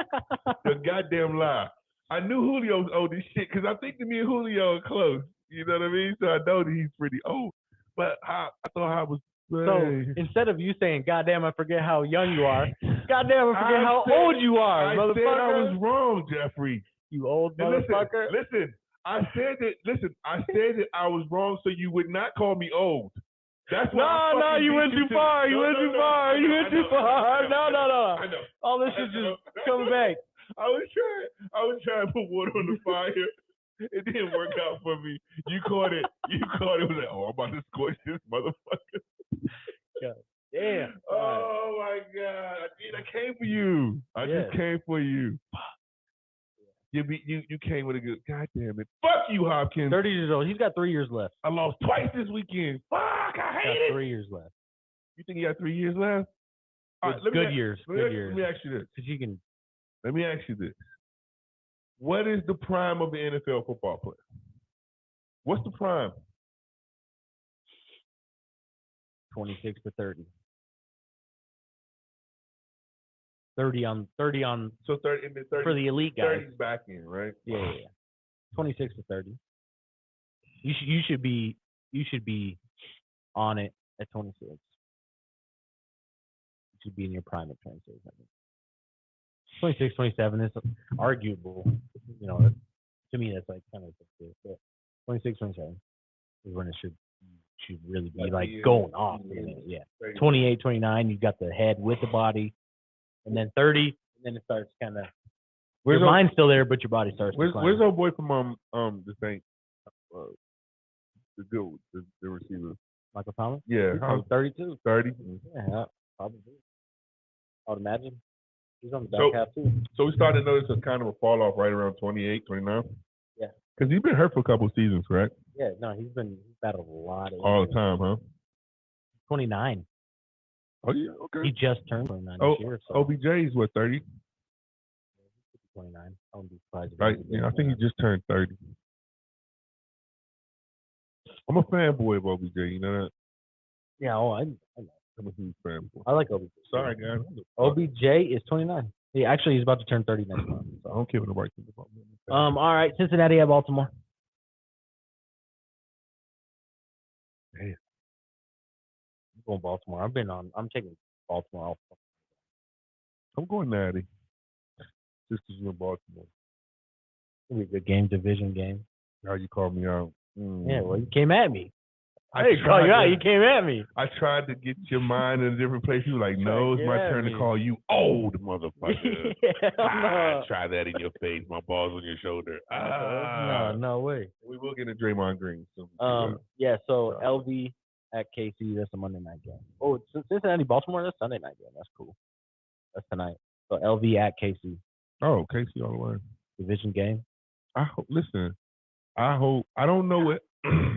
A: The goddamn lie. I knew Julio was old as shit because I think that me and Julio are close. You know what I mean? So I know that he's pretty old. But I thought I was.
B: So instead of you saying, "Goddamn, I forget how young you are," "Goddamn, I forget how old you are," motherfucker.
A: Said I was wrong, Jeffrey.
B: You old motherfucker.
A: Listen. I said that I was wrong so you would not call me old. That's why.
B: No, you went too far. You went too far. You went too far. No.
A: I know.
B: All this is just coming back.
A: I was trying to put water on the fire. It didn't work out for me. You caught it. It was like, oh, I'm about to scorch this motherfucker.
B: God damn.
A: Oh my God. I came for you. I just came for you. You came with a good. God damn it. Fuck you, Hopkins.
B: 30 years old. He's got 3 years left.
A: I lost twice this weekend. Fuck, I hate it.
B: 3 years left.
A: You think he got 3 years left?
B: All right, good years.
A: Let me ask you this. Let me ask you this. What is the prime of the NFL football player? What's the prime?
B: 26 to 30. 30 on.
A: So 30 in the 30
B: for the elite guys.
A: 30's back in, right?
B: Yeah. 26 to 30. You should be on it at 26. You should be in your prime at 26. I think. 26, 27 is arguable. You know, to me that's like kind of but 26, 27 is when it should really be like going off. Yeah. 28, 29, you've got the head with the body. And then 30, and then it starts kind of. Your mind's still there, but your body starts.
A: Where's our boy from the Dank? The receiver.
B: Michael Thomas?
A: Yeah.
B: He's 32.
A: 30?
B: Yeah, probably. I would imagine. He's on the back half too.
A: So we started to notice a kind of a fall off right around 28, 29?
B: Yeah.
A: Because he's been hurt for a couple of seasons, correct?
B: Yeah, no, he's battled a lot.
A: All the time, huh?
B: 29.
A: Oh, yeah, okay.
B: He just turned 29 this year. So.
A: OBJ is what, 30?
B: 29. I wouldn't be surprised.
A: I think he just turned 30. I'm a fanboy of OBJ, you know that?
B: Yeah, I know.
A: I'm a huge fanboy.
B: I like OBJ.
A: Sorry, guys.
B: OBJ is 29. He's about to turn 30 next month. So.
A: I don't care what nobody thinks about me.
B: All right, Cincinnati at Baltimore.
A: Damn.
B: I'm going Baltimore. I'm taking Baltimore off.
A: I'm going Natty. Just because you're in Baltimore.
B: It'll be a good game, division game.
A: How you called me out.
B: Yeah, well, you came at me. I didn't call you out. You came at me.
A: I tried to get your mind in a different place. You were like, no, it's my turn to call you old, motherfucker. Try that in your face. My ball's on your shoulder.
B: No way.
A: We will get a Draymond Green.
B: So LV at KC. That's a Monday night game. Oh, it's Cincinnati, Baltimore. That's Sunday night game. That's cool. That's tonight. So LV at KC.
A: Oh, KC all the way.
B: Division game.
A: I hope. Listen, I hope. I don't know what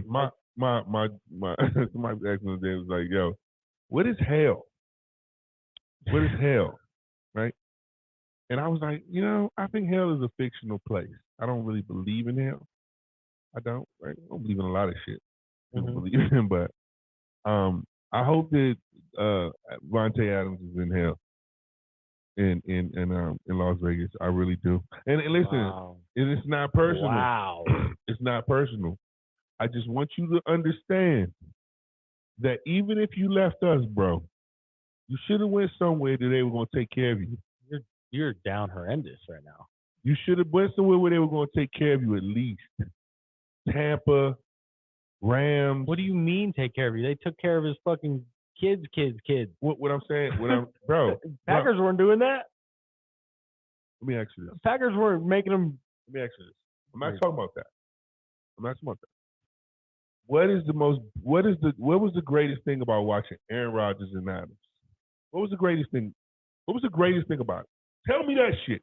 A: my somebody asked me the day was like, yo, what is hell? What is hell? Right? And I was like, I think hell is a fictional place. I don't really believe in hell. I don't. Right? I don't believe in a lot of shit. People believe in, but I hope that Vontae Adams is in hell in Las Vegas. I really do. And listen, it's not personal.
B: Wow.
A: It's not personal. I just want you to understand that even if you left us, bro, you should have went somewhere that they were going to take care of you.
B: You're down horrendous right now.
A: You should have went somewhere where they were going to take care of you at least. Tampa, Rams.
B: What do you mean take care of you? They took care of his fucking kids.
A: What I'm saying, bro.
B: Packers weren't doing that.
A: Let me ask you this.
B: Packers weren't making them.
A: Let me ask you this. I'm not talking about that. What was the greatest thing about watching Aaron Rodgers and Adams? What was the greatest thing? What was the greatest thing about it? Tell me that shit.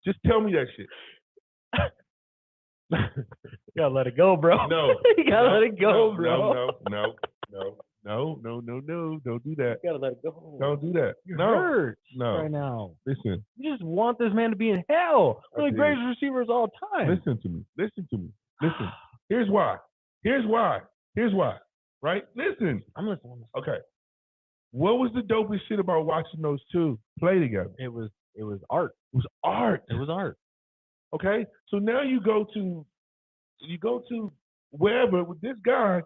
A: Just tell me that shit.
B: You gotta let it go, bro.
A: No.
B: You gotta let it go, bro.
A: No. Don't do that.
B: You gotta let it go.
A: Don't do that.
B: You're hurt right now.
A: Listen.
B: You just want this man to be in hell. One of the greatest receivers of all time.
A: Listen to me. Listen. Here's why. Right? Listen.
B: I'm listening.
A: Okay. What was the dopest shit about watching those two play together?
B: It was art.
A: It was art. Okay? So now you go to wherever with this guy,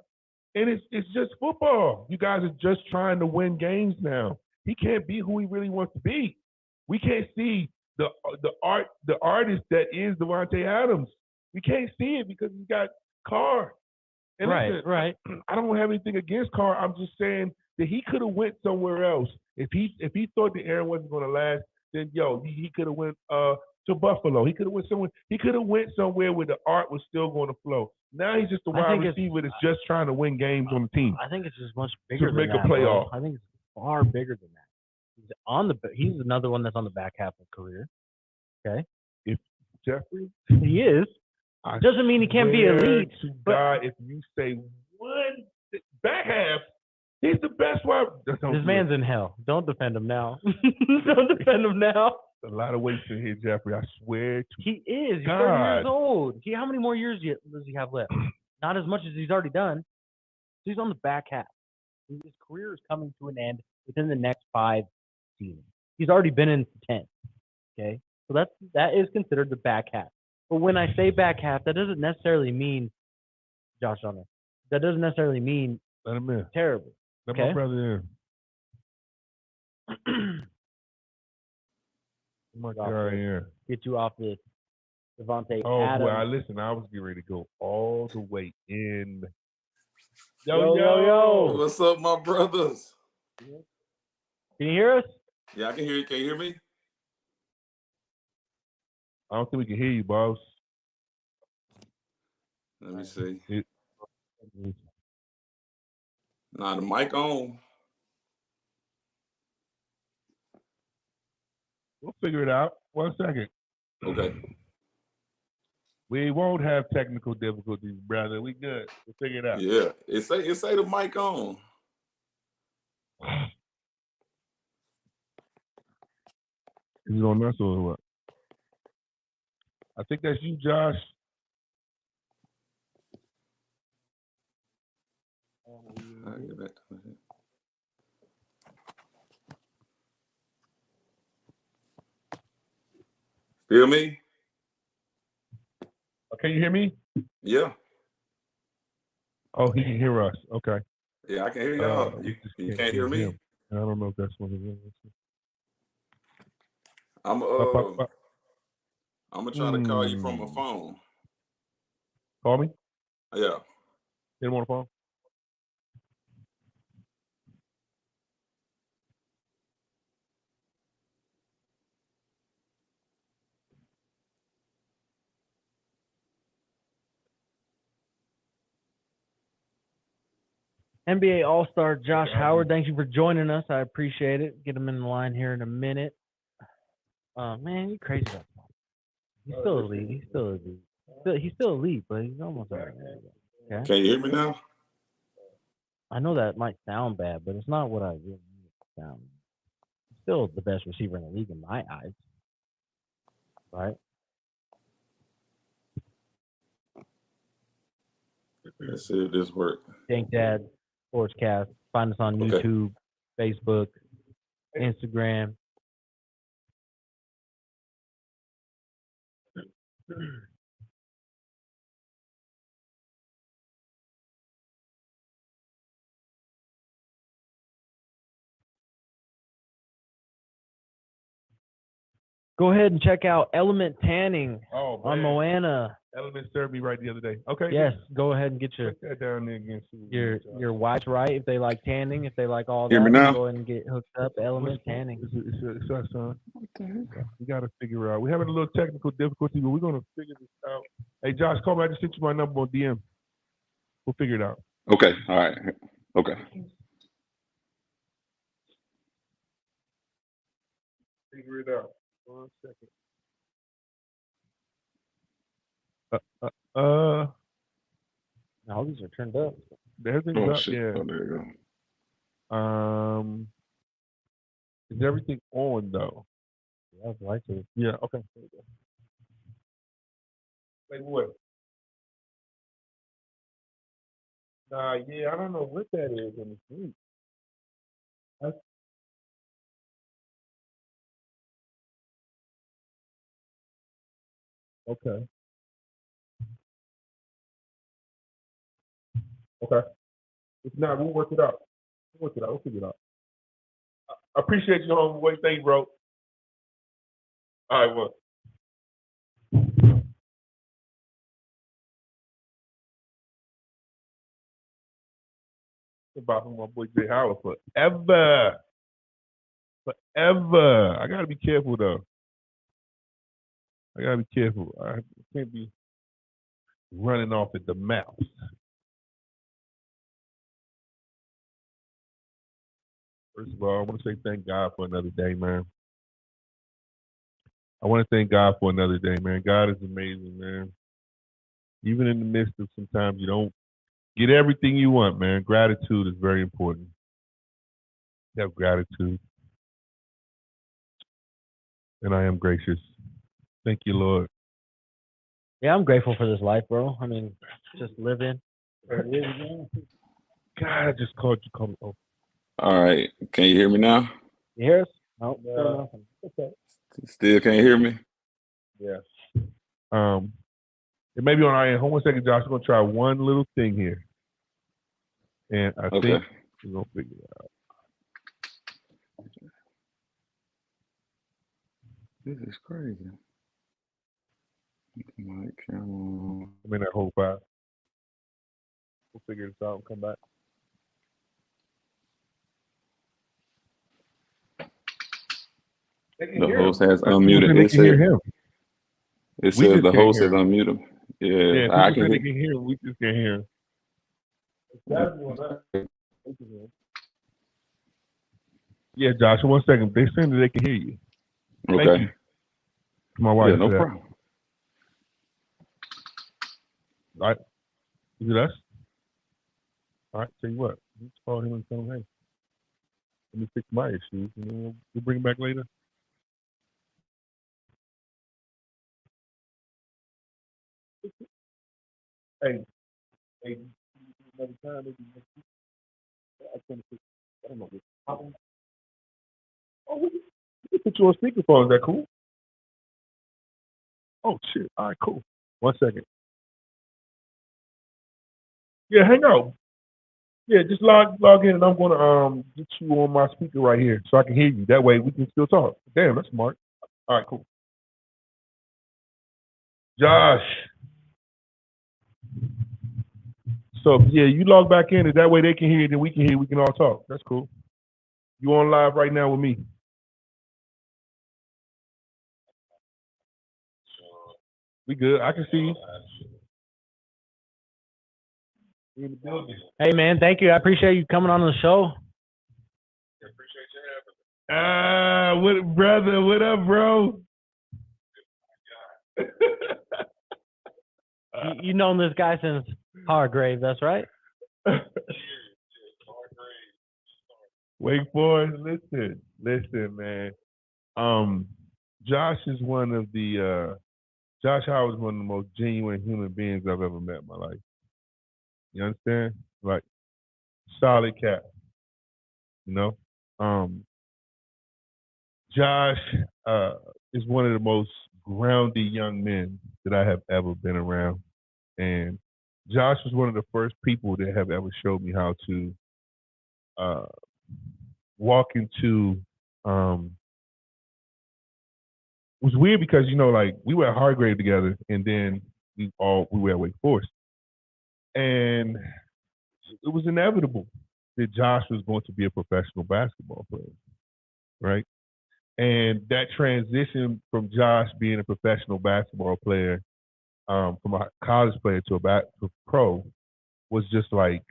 A: and it's just football. You guys are just trying to win games now. He can't be who he really wants to be. We can't see the artist that is Davante Adams. We can't see it because he's got Carr. And listen,
B: right.
A: I don't have anything against Carr. I'm just saying that he could have went somewhere else. If he thought the Aaron wasn't going to last, then he could have went to Buffalo. He could have went somewhere. He could have went somewhere where the art was still going to flow. Now he's just a wide receiver that's just trying to win games on the team.
B: I think it's just much bigger
A: to
B: than
A: make
B: that,
A: a playoff.
B: bro. I think it's far bigger than that. He's another one that's on the back half of his career. Okay.
A: If Jeffrey,
B: he is. Doesn't mean he can't be elite.
A: But God, if you say one back half, he's the best wide.
B: This man's in hell. Don't defend him now. Don't defend him now.
A: A lot of weight in here, Jeffrey. I swear to
B: he is. He's
A: God.
B: 30 years old. How many more years does he have left? Not as much as he's already done. He's on the back half. His career is coming to an end within the next 5 seasons. He's already been in 10. Okay, so that is considered the back half. But when I say back half, that doesn't necessarily mean Josh Allen. That doesn't necessarily mean
A: let him in.
B: Terrible.
A: Let my brother in. Get
B: you off this Davante Adams.
A: Well, listen, I was getting ready to go all the way in.
B: Yo.
C: What's up, my brothers?
B: Can you hear us?
C: Yeah, I can hear you. Can you hear me?
A: I don't think we can hear you, boss.
C: Let me see. Nah, the mic on.
A: We'll figure it out. 1 second.
C: Okay.
A: We won't have technical difficulties, brother. We good. We'll figure it out.
C: Yeah. It say the mic on.
A: Is it on us or what? I think that's you, Josh.
C: I'll get back to it. Feel me?
A: Can you hear me?
C: Yeah.
A: Oh, he can hear us. Okay.
C: Yeah, I can hear y'all. You can't hear me?
A: I don't know if that's what it is.
C: I'm gonna try to call you from a phone.
A: Call me?
C: Yeah.
A: Hit him on the phone?
B: NBA All-Star Josh Howard, thank you for joining us. I appreciate it. Get him in the line here in a minute. Man, you crazy about that. He's still elite. He's still elite. He's still elite, but he's almost there. Okay.
C: Can you hear me now?
B: I know that might sound bad, but it's not what I really need it to sound. He's still the best receiver in the league in my eyes. Right?
C: Let's see if this works.
B: Dank Dad, Sportscast. Find us on YouTube, Facebook, Instagram. Go ahead and check out Element Tanning on Moana.
A: Element served me right the other day. Okay.
B: Yes, go ahead and get your
A: Put that down there again.
B: your wives right. If they like tanning, if they like all
C: Hear
B: that,
C: me now?
B: go ahead and get hooked up. Element Tanning.
A: It's our son. We got to figure out. We're having a little technical difficulty, but we're going to figure this out. Hey, Josh, call me. I just sent you my number on DM. We'll figure it out.
C: Okay. All right. Okay.
A: Figure it out. 1 second.
B: All these are turned up.
A: Everything's
C: Oh,
A: up.
C: shit.
A: Yeah.
C: Oh, there you go.
A: Is everything on though?
B: Yeah, I'd like to.
A: Yeah. Okay. There we go. Like what? Yeah, I don't know what that is in the street. Okay. Okay. If not, we'll work it out. We'll figure it out. I appreciate you, homeboy. Thank you, bro. All right, well. About my boy Jay Howard forever. Forever. I gotta be careful though. I can't be running off at the mouth. First of all, I want to say thank God for another day, man. I want to thank God for another day, man. God is amazing, man. Even in the midst of sometimes you don't get everything you want, man. Gratitude is very important. Have gratitude. And I am gracious. Thank you, Lord.
B: Yeah, I'm grateful for this life, bro. I mean, just living.
A: God, I just called you. Call me. Oh.
C: All right. Can you hear me now?
B: You hear us? No, still nothing. Okay.
C: Still can't hear me?
A: Yeah. It may be on our end. Hold on a second, Josh. We're gonna try one little thing here, and I think we're gonna figure it out.
C: This is crazy. Mic, camera.
A: I'm in that whole file. We'll figure this out and come back.
C: The host has unmuted. It says the host has unmuted. Yeah, I can hear.
A: They can hear him. We just can't hear him. Yeah, Josh. 1 second. They saying that they can hear you.
C: Okay.
A: Thank you. My wife.
C: Yeah, no problem.
A: All right. Is it us? All right. Tell you what. Let's call him and tell him, hey, let me fix my issues, and then we'll bring it back later. Hey, another time, maybe next week. I don't know. Oh, we can put you on speakerphone. Is that cool? Oh, shit. All right, cool. 1 second. Yeah, hang out. Yeah, just log in, and I'm gonna get you on my speaker right here so I can hear you. That way we can still talk. Damn, that's smart. All right, cool. Josh. So yeah, you log back in, and that way they can hear you, then we can hear you. We can all talk. That's cool. You on live right now with me? We good. I can see you. in the building.
B: Hey, man, thank you. I appreciate you coming on the show.
A: What, brother? What up, bro?
B: You known this guy since Hargrave, that's right?
A: Wake Forest, listen, man. Josh is one of the Josh Howard's one of the most genuine human beings I've ever met in my life. You understand? Like, solid cat. You know? Josh is one of the most grounded young men that I have ever been around. And Josh was one of the first people that have ever showed me how to walk into it was weird because, you know, like we were at Hargrave together and then we were at Wake Forest. And it was inevitable that Josh was going to be a professional basketball player, right? And that transition from Josh being a professional basketball player, from a college player to a pro, was just like,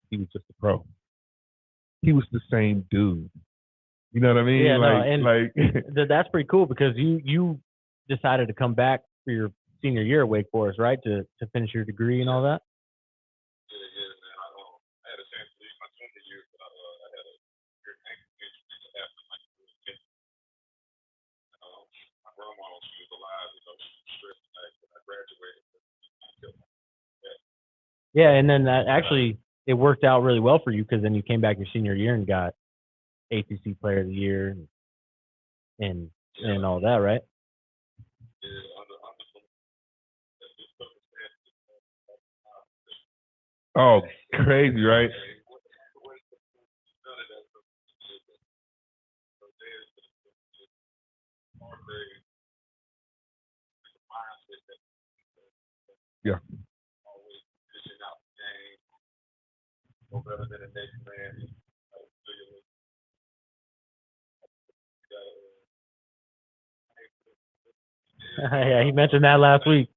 A: he was just a pro. He was the same dude. You know what I mean?
B: Yeah, that's pretty cool because you decided to come back for your senior year at Wake Forest, right? To finish your degree and all that?
C: Yeah, man. I had a chance to leave my junior year, but I had a very painful injury after my grandma, she was alive, she was stressed when I graduated.
B: Yeah, and then that actually it worked out really well for you because then you came back your senior year and got ACC Player of the Year and all that, right?
A: Oh, crazy, right? Yeah.
C: Better than the next man.
B: Yeah, he mentioned that last week.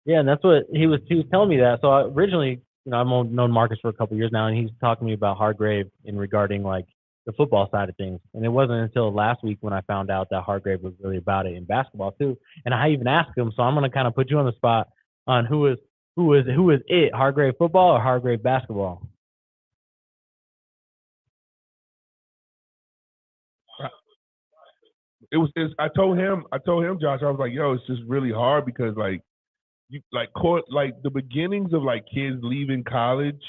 B: Yeah, and that's what he was telling me that. So originally, you know, I've known Marcus for a couple of years now, and he's talking to me about Hargrave in regarding like the football side of things. And it wasn't until last week when I found out that Hargrave was really about it in basketball too. And I even asked him, so I'm gonna kind of put you on the spot on who is it, Hargrave football or Hargrave basketball?
A: I told him, Josh, I was like, yo, it's just really hard because like the beginnings of like kids leaving college,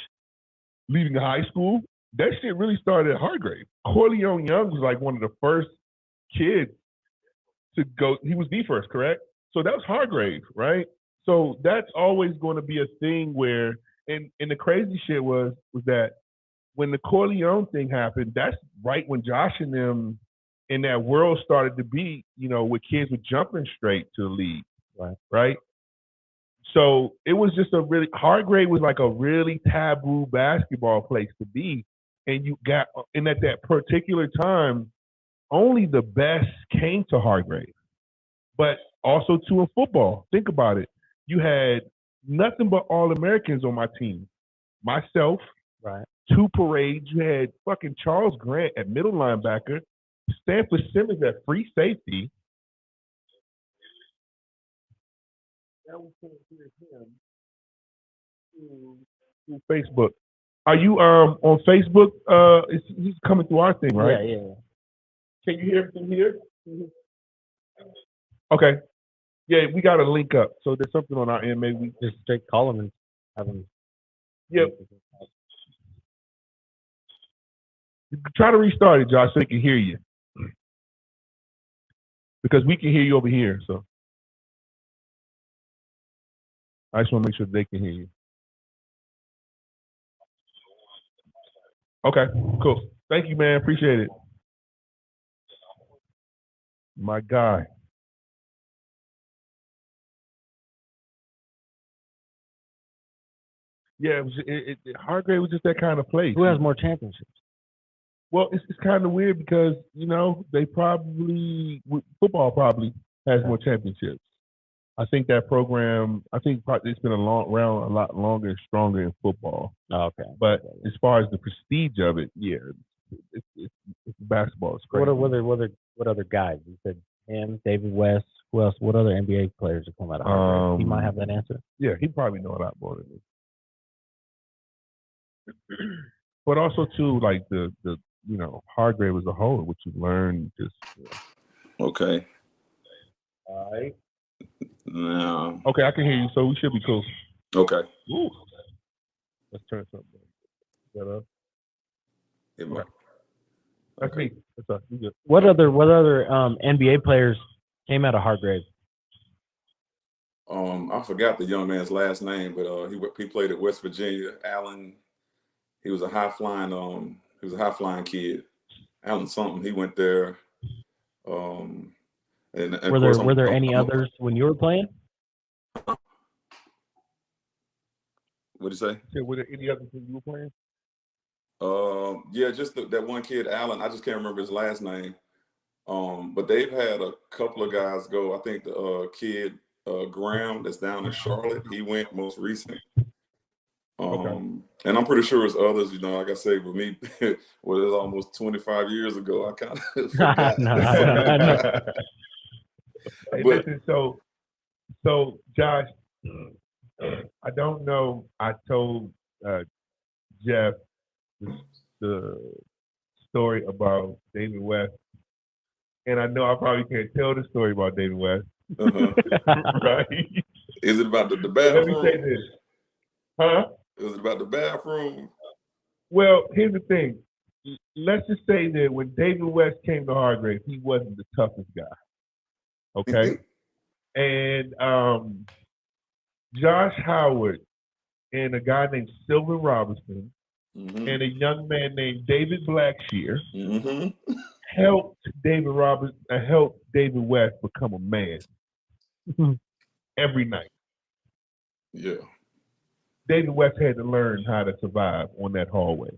A: leaving high school, that shit really started at Hargrave. Corleone Young was like one of the first kids to go. He was the first, correct? So that was Hargrave, right? So that's always going to be a thing where, and the crazy shit was that when the Corleone thing happened, that's right when Josh and them in that world started to be, you know, where kids were jumping straight to the league, right? So it was just Hargrave was like a really taboo basketball place to be. And at that particular time, only the best came to Hargrave. But also too in football. Think about it. You had nothing but All-Americans on my team. Myself,
B: right.
A: 2 parades. You had fucking Charles Grant at middle linebacker, Stanford Simmons at free safety. That was him through Facebook. Are you on Facebook? He's coming through our thing, right?
B: Yeah.
A: Can you hear from here? Okay. Yeah, we got to link up. So there's something on our end. Maybe we
B: just straight call him and have him.
A: Yep. Try to restart it, Josh, so they can hear you. Because we can hear you over here. So I just want to make sure they can hear you. Okay, cool. Thank you, man. Appreciate it. My guy. Yeah, Hargrave was just that kind of place.
B: Who has more championships?
A: Well, it's kind of weird because, you know, football probably has more championships. I think that program. I think it's been a lot longer and stronger in football.
B: Oh, okay.
A: But as far as the prestige of it, yeah, it's basketball. It's crazy.
B: What other guys? You said him, David West. Who else? What other NBA players have come out of Harvard? He might have that answer.
A: Yeah, he probably know a lot more than me. But also too, like the Hargrave as a whole, what you learn just.
D: Okay.
A: All right.
D: Now.
A: Okay, I can hear you, so we should be cool.
D: Okay.
A: Ooh. Let's turn something. Is that up?
D: Okay.
A: That's me. That's us. We good.
B: What other NBA players came out of Hargrave?
D: I forgot the young man's last name, but he played at West Virginia. Allen. He was a high flying kid. Allen something. He went there. And
B: were there any others when you were playing?
D: What'd you say?
A: Were there any others when you were playing?
D: Yeah, just that one kid, Allen. I just can't remember his last name. But they've had a couple of guys go. I think the kid Graham that's down in Charlotte. He went most recent. And I'm pretty sure it's others. Like I say, with me, well, it was almost 25 years ago. I kind of forgot.
B: I know.
A: Hey, listen, so Josh, I don't know. I told Jeff the story about David West, and I know I probably can't tell the story about David West. Right?
D: Is it about the bathroom?
A: Let me say this. Huh?
D: Is it about the bathroom?
A: Well, here's the thing. Let's just say that when David West came to Hargrave, he wasn't the toughest guy. Okay? And Josh Howard and a guy named Sylvan Robinson and a young man named David Blackshear helped David West become a man every night.
D: Yeah.
A: David West had to learn how to survive on that hallway.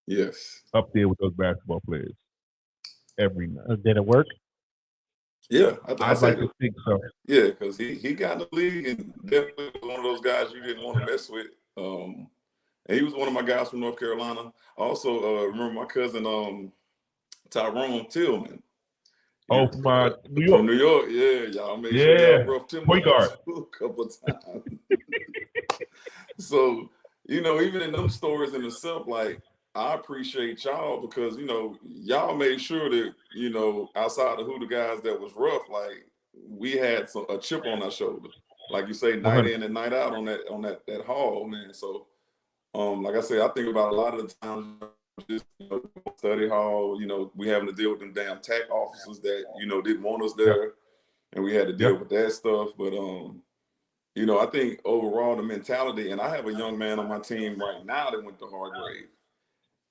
D: Yes.
A: Up there with those basketball players every night.
B: Did it work?
D: Yeah,
A: I'd like to think so.
D: Yeah, because he got in the league and definitely was one of those guys you didn't want to mess with. And he was one of my guys from North Carolina. I also remember my cousin Tyrone Tillman.
A: Oh, from New York.
D: From New York, yeah. Y'all made sure y'all roughed him
A: point guard
D: a couple of times. So, even in them stories in itself, like, I appreciate y'all because, y'all made sure that, outside of who the guys that was rough, like, we had a chip on our shoulder. Like you say, night in and night out on that hall, man. So, like I say, I think about a lot of the times, just, study hall, we having to deal with them damn TAC officers that, didn't want us there. And we had to deal with that stuff. But, I think overall the mentality, and I have a young man on my team right now that went to Hargrave.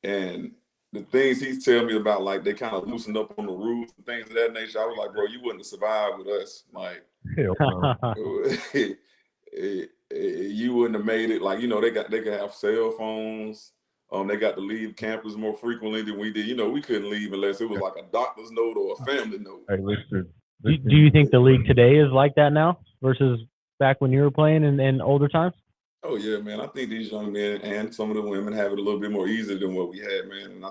D: And the things he's telling me about, like, they kind of loosened up on the rules and things of that nature. I was like, bro, you wouldn't have survived with us. Like,
A: hell no.
D: You wouldn't have made it. Like, they could have cell phones. They got to leave campus more frequently than we did. We couldn't leave unless it was like a doctor's note or a family note.
A: Hey, listen.
B: Do you think the league today is like that now versus back when you were playing in older times?
D: Oh, yeah, man. I think these young men and some of the women have it a little bit more easy than what we had, man. And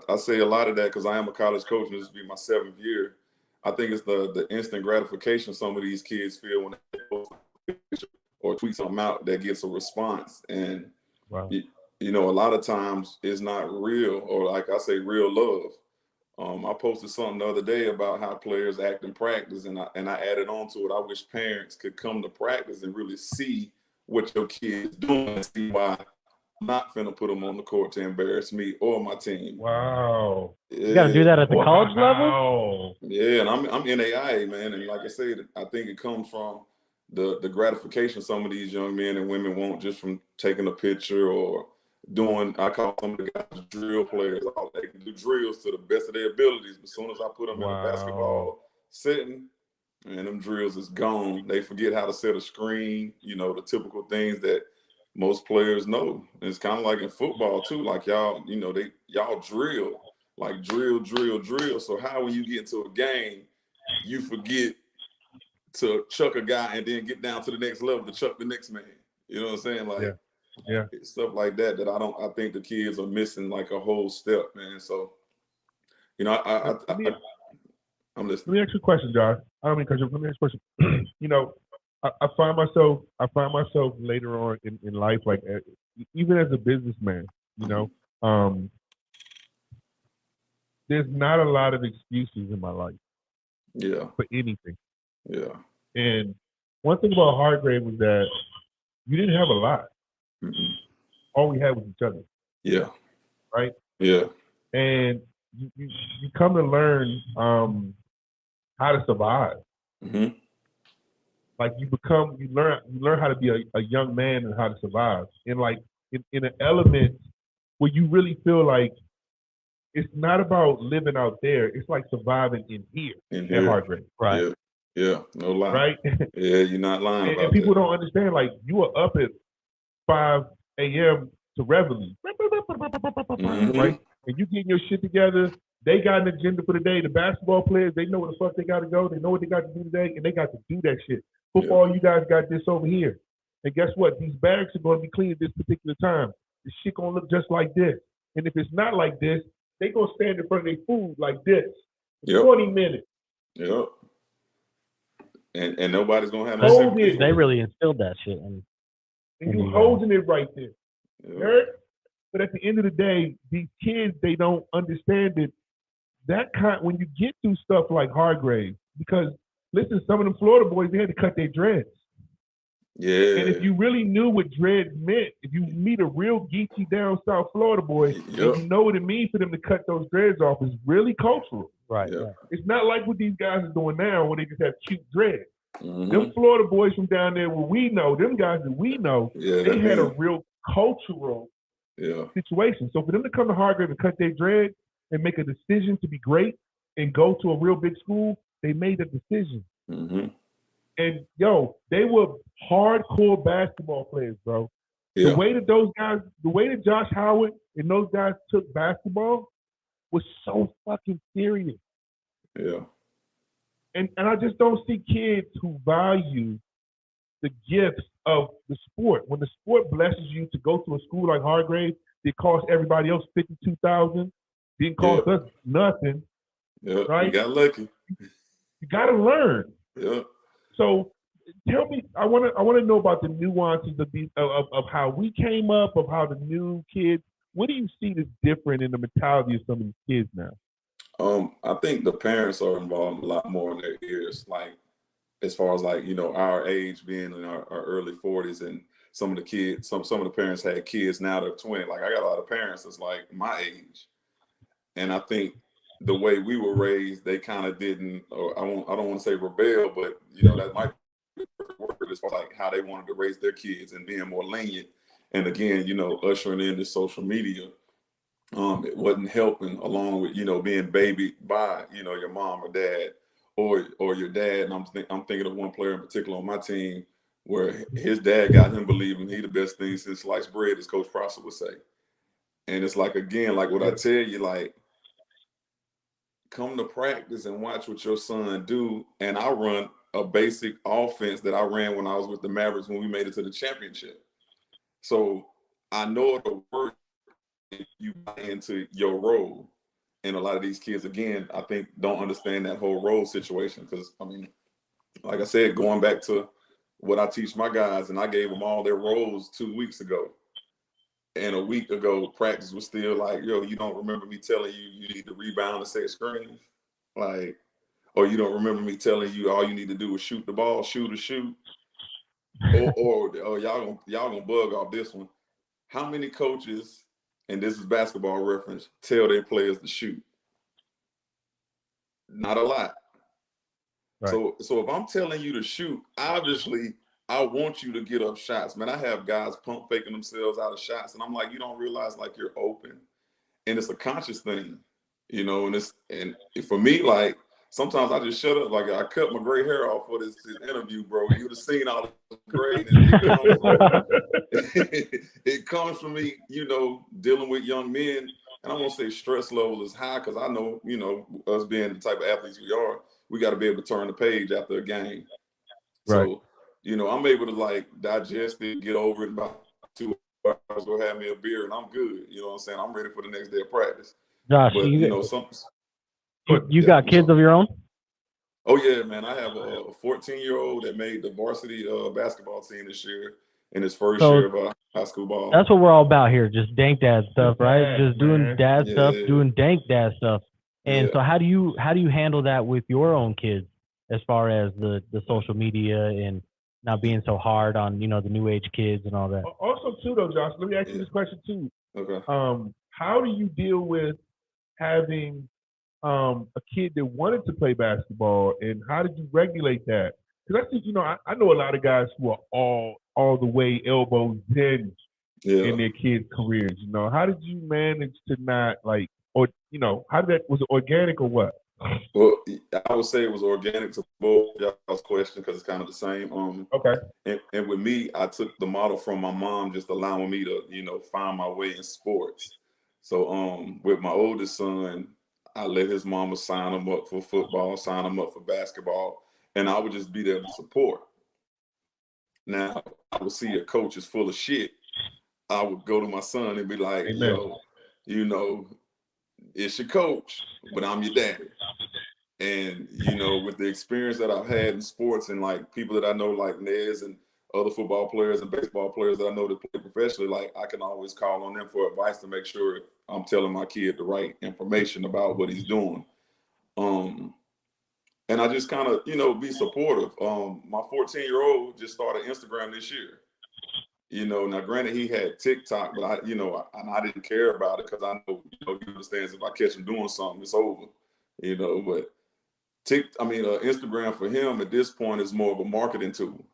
D: I say a lot of that because I am a college coach and this will be my 7th year. I think it's the instant gratification some of these kids feel when they post a picture or tweet something out that gets a response. And, a lot of times it's not real, or like I say, real love. I posted something the other day about how players act in practice, and I added on to it. I wish parents could come to practice and really see what your kid's doing and see why I'm not finna put them on the court to embarrass me or my team.
A: Wow.
B: You got to do that at the college level?
D: Yeah, and I'm NAIA, man. And like I said, I think it comes from the gratification some of these young men and women want just from taking a picture or doing, I call some of the guys drill players. They can do drills to the best of their abilities. But as soon as I put them in a basketball setting, and them drills is gone. They forget how to set a screen, the typical things that most players know. And it's kind of like in football too. Like y'all, y'all drill, like drill. So how when you get into a game, you forget to chuck a guy and then get down to the next level to chuck the next man. You know what I'm saying? Like,
A: Yeah.
D: stuff like that I think the kids are missing like a whole step, man. So, you know, I'm listening.
A: Let me ask you a question, Josh. Let me ask you a question. You know, I find myself later on in life, like even as a businessman, you know, there's not a lot of excuses in my life.
D: Yeah.
A: For anything.
D: Yeah.
A: And one thing about Hargrave was that you didn't have a lot.
D: Mm-mm.
A: All we had was each other.
D: Yeah.
A: Right?
D: Yeah.
A: And you come to learn how to survive.
D: Mm-hmm.
A: Like you learn how to be a young man and how to survive. And like in an element where you really feel like it's not about living out there, it's like surviving in here at Hargrave.
B: Right.
D: Yeah. Yeah. No lie.
A: Right?
D: Yeah, you're not lying about
A: and people
D: that.
A: don't understand, like you are up at 5 a.m. to reveille.
D: Mm-hmm.
A: Right? And you getting your shit together. They got an agenda for the day. The basketball players, they know where the fuck they got to go. They know what they got to do today, and they got to do that shit. Football, you guys got this over here. And guess what? These bags are going to be clean at this particular time. The shit going to look just like this. And if it's not like this, they going to stand in front of their food like this for 20 minutes.
D: Yep. And nobody's going to have no sympathy.
B: They really instilled that shit. And
A: you holding it right there.
D: Yep.
A: But at the end of the day, these kids, they don't understand it. When you get through stuff like Hargrave, because listen, some of them Florida boys, they had to cut their dreads.
D: Yeah.
A: And if you really knew what dreads meant, if you meet a real geeky down South Florida boy, and you know what it means for them to cut those dreads off, it's really cultural.
B: Right.
D: Yeah.
A: It's not like what these guys are doing now when they just have cute dreads.
D: Mm-hmm.
A: Them Florida boys from down there where we know, them guys that we know, they had a real cultural situation. So for them to come to Hargrave and cut their dreads and make a decision to be great and go to a real big school, they made a decision.
D: Mm-hmm.
A: And they were hardcore basketball players, bro.
D: Yeah.
A: The way that Josh Howard and those guys took basketball was so fucking serious.
D: Yeah.
A: And I just don't see kids who value the gifts of the sport. When the sport blesses you to go to a school like Hargrave, it costs everybody else $52,000. Didn't cost us nothing.
D: Yeah.
A: Right?
D: You got lucky.
A: You got to learn.
D: Yeah.
A: So tell me, I want to know about the nuances of how we came up, of how the new kids. What do you see that's different in the mentality of some of these kids now?
D: I think the parents are involved a lot more in their ears, like as far as like, our age being in our early 40s, and some of the kids, some of the parents had kids now they're 20. Like I got a lot of parents that's like my age. And I think the way we were raised, they kind of didn't, or I don't want to say rebel, but that might be the word as far as like how they wanted to raise their kids and being more lenient. And again, ushering in the social media. It wasn't helping, along with being babied by your mom or dad or your dad. And I'm thinking of one player in particular on my team where his dad got him believing he the best thing since sliced bread, as Coach Prosser would say. And it's like, again, like what I tell you, like, come to practice and watch what your son do. And I run a basic offense that I ran when I was with the Mavericks when we made it to the championship. So I know it'll work if you buy into your role. And a lot of these kids, again, I think don't understand that whole role situation. Because, I mean, like I said, going back to what I teach my guys, and I gave them all their roles 2 weeks ago. And a week ago, practice was still like, you don't remember me telling you you need to rebound and set screens? Like, or you don't remember me telling you all you need to do is shoot the ball, shoot. Or y'all gonna bug off this one. How many coaches, and this is basketball reference, tell their players to shoot? Not a lot. Right. So if I'm telling you to shoot, obviously I want you to get up shots. Man, I have guys pump faking themselves out of shots, and I'm like, you don't realize like you're open, and it's a conscious thing, and for me, like sometimes I just shut up. Like I cut my gray hair off for this interview, bro. You'd have seen all the gray. It comes from me, dealing with young men. And I won't say stress level is high because I know, us being the type of athletes we are, we got to be able to turn the page after a game. So, I'm able to like digest it, get over it in about 2 hours, go have me a beer, and I'm good. You know what I'm saying? I'm ready for the next day of practice.
B: Josh,
D: But
B: you got kids of your own?
D: Oh yeah, man. I have a 14-year-old that made the varsity basketball team this year in his first year of high school ball.
B: That's what we're all about here, just dank dad stuff, right? Just doing dad stuff, doing dank dad stuff. And so how do you handle that with your own kids as far as the social media and not being so hard on, the new age kids and all that?
A: Also too though, Josh, let me ask you this question too.
D: Okay.
A: How do you deal with having a kid that wanted to play basketball, and how did you regulate that? Because I think, I know a lot of guys who are all the way elbows in their kids' careers. How did you manage to not like, or how did that, was it organic or what?
D: Well, I would say it was organic to both y'all's question because it's kind of the same.
A: Okay.
D: And with me, I took the model from my mom, just allowing me to, find my way in sports. So with my oldest son, I let his mama sign him up for football, sign him up for basketball, and I would just be there to support. Now, I would see a coach is full of shit. I would go to my son and be like,
A: Amen.
D: Yo, it's your coach, but I'm your daddy. And, with the experience that I've had in sports and like people that I know, like Nez and other football players and baseball players that I know that play professionally, like I can always call on them for advice to make sure I'm telling my kid the right information about what he's doing. And I just kind of, be supportive. My 14-year-old just started Instagram this year. Now granted he had TikTok, but I didn't care about it because I know, he understands if I catch him doing something, it's over. But Instagram for him at this point is more of a marketing tool.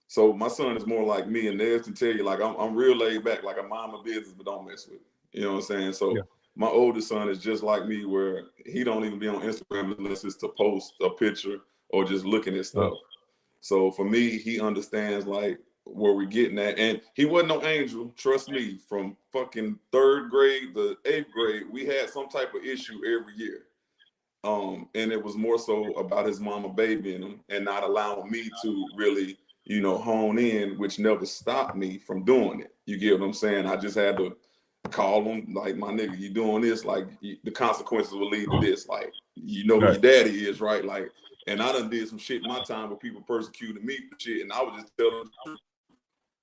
D: So my son is more like me, and Nez can tell you, like I'm real laid back, like I mind my business, but don't mess with it. You know what I'm saying? So my oldest son is just like me, where he don't even be on Instagram unless it's to post a picture or just looking at stuff. So for me, he understands like where we're getting at, and he wasn't no angel. Trust me, from fucking 3rd grade to 8th grade, we had some type of issue every year. And it was more so about his mama babying him and not allowing me to really, hone in, which never stopped me from doing it. You get what I'm saying? I just had to call him, like, my nigga, you doing this, like, the consequences will lead to this. Like, who your daddy is, right? Like, and I done did some shit in my time where people persecuted me for shit, and I was just telling them.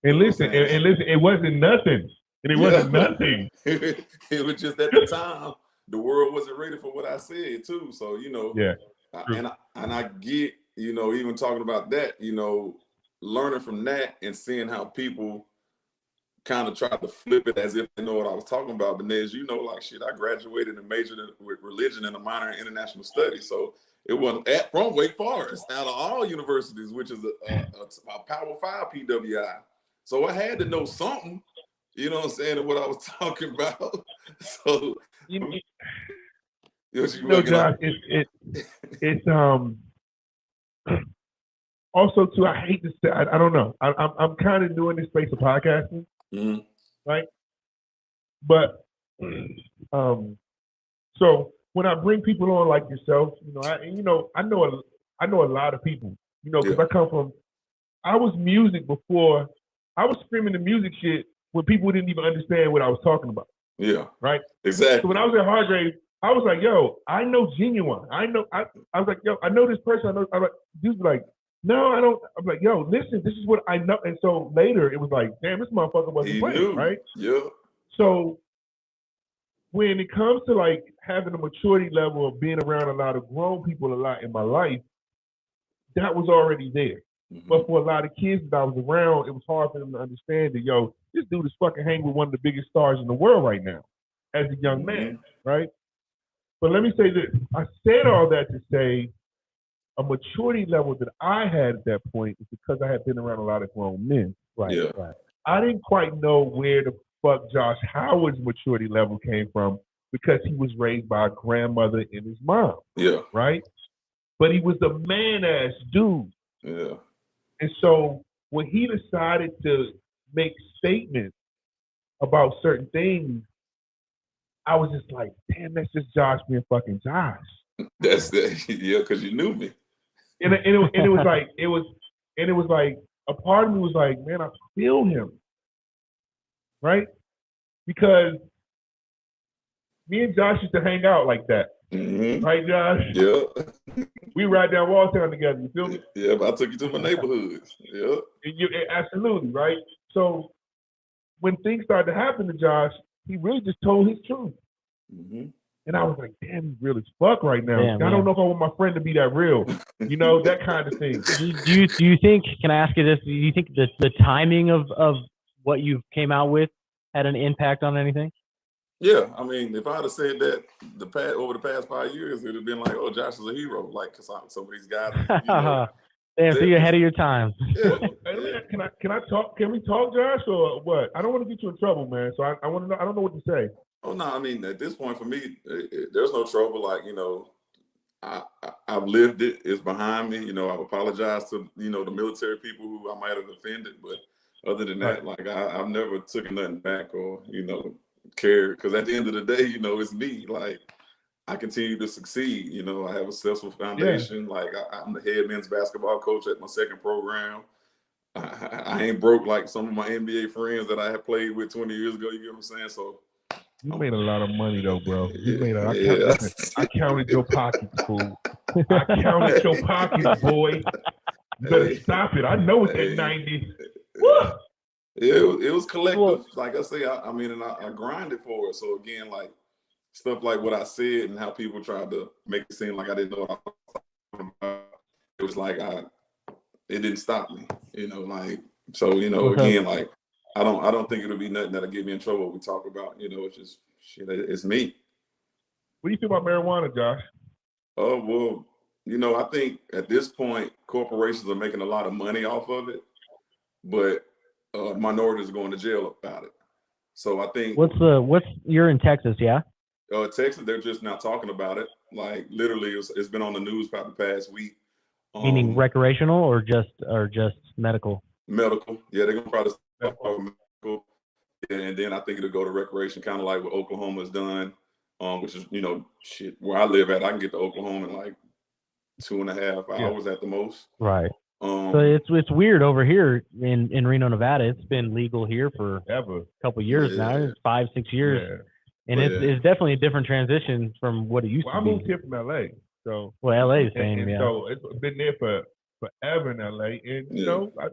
A: And listen, it wasn't nothing. And it wasn't nothing.
D: It was just at the time, the world wasn't ready for what I said too. So, and I get, even talking about that, learning from that and seeing how people kind of try to flip it as if they know what I was talking about. But as like shit, I graduated and majored with religion and a minor in international studies. So it wasn't from Wake Forest out of all universities, which is a Power 5 PWI. So I had to know something, you know what I'm saying, of what I was talking about. So
A: Josh, it's also too, I hate to say, I don't know. I'm kind of new in this space of podcasting, right? But so when I bring people on like yourself, I know a lot of people, because I was music before. I was screaming the music shit when people didn't even understand what I was talking about.
D: Yeah.
A: Right?
D: Exactly.
A: So when I was at Hargrave, I was like, yo, I know Genuine. I was like, yo, I know this person. I'm like, dude's like, no, I don't. I'm like, yo, listen, this is what I know. And so later it was like, damn, this motherfucker wasn't playing, right?
D: Yeah.
A: So when it comes to like having a maturity level of being around a lot of grown people a lot in my life, that was already there. But for a lot of kids that I was around, it was hard for them to understand that, yo, this dude is fucking hanging with one of the biggest stars in the world right now as a young man, right? But let me say this. I said all that to say a maturity level that I had at that point is because I had been around a lot of grown men.
B: Right.
A: I didn't quite know where the fuck Josh Howard's maturity level came from because he was raised by a grandmother and his mom.
D: Yeah.
A: Right? But he was a man-ass dude.
D: Yeah.
A: And so when he decided to make statements about certain things, I was just like, damn, that's just Josh being fucking Josh.
D: That's that. Yeah, because you knew me.
A: And it was like, it was And it was like, a part of me was like, man, I feel him, right? Because me and Josh used to hang out like that.
D: Mm-hmm.
A: Right, Josh?
D: Yeah.
A: We ride down Walltown together, you feel me?
D: Yeah, but I took you to my neighborhoods. Yeah.
A: Absolutely, right? So when things started to happen to Josh, he really just told his truth.
D: Mm-hmm.
A: And I was like, damn, he's real as fuck right now.
B: Damn,
A: I don't know if I want my friend to be that real. You know, that kind of thing.
B: Do you think, can I ask you this, do you think the timing of what you came out with had an impact on anything?
D: Yeah, I mean, if I'd have said that over the past 5 years, it'd have been like, oh, Josh is a hero. Like, cause some of these guys, you know,
B: Damn, so you're ahead of your time.
D: Yeah.
A: Can I talk? Can we talk, Josh, or what? I don't want to get you in trouble, man. So I want to know. I don't know what to say.
D: Oh no, I mean, at this point for me, there's no trouble. Like, you know, I've lived it. It's behind me. You know, I've apologized to, you know, the military people who I might have offended, but other than that, like I've never taken nothing back or, you know, cared. Because at the end of the day, you know, it's me. Like, I continue to succeed. You know, I have a successful foundation. Yeah. Like I'm the head men's basketball coach at my second program. I ain't broke like some of my NBA friends that I had played with 20 years ago. You get what I'm saying? So
A: you made a lot of money though, bro. You made I counted your pockets, fool. I counted your pockets, boy. You better stop it. I know it's at 90.
D: It was collective. Like I say, I mean, and I grinded for it. So again, like stuff like what I said and how people tried to make it seem like I didn't know what I was talking about. It was like it didn't stop me, you know, like, so, you know, again, like, I don't think it'll be nothing that'll get me in trouble. We talk about, you know, it's just shit. It's me.
A: What do you feel about marijuana, Josh?
D: Oh, well, you know, I think at this point, corporations are making a lot of money off of it, but minorities are going to jail about it. So I think
B: you're in Texas, yeah?
D: Texas, they're just now talking about it. Like literally, it's been on the news about the past week.
B: Meaning recreational or just medical?
D: Medical, yeah, they're gonna probably start with medical, and then I think it'll go to recreation, kind of like what Oklahoma's done, which is, you know, shit. Where I live at, I can get to Oklahoma in like 2.5 hours at the most.
B: Right. So it's weird over here in Reno, Nevada. It's been legal here for a couple of years now. It's 5-6 years. Yeah. And it's definitely a different transition from what it used to be.
A: I moved here from LA. So
B: LA is same, yeah.
A: So it's been there for forever in LA. And you know, I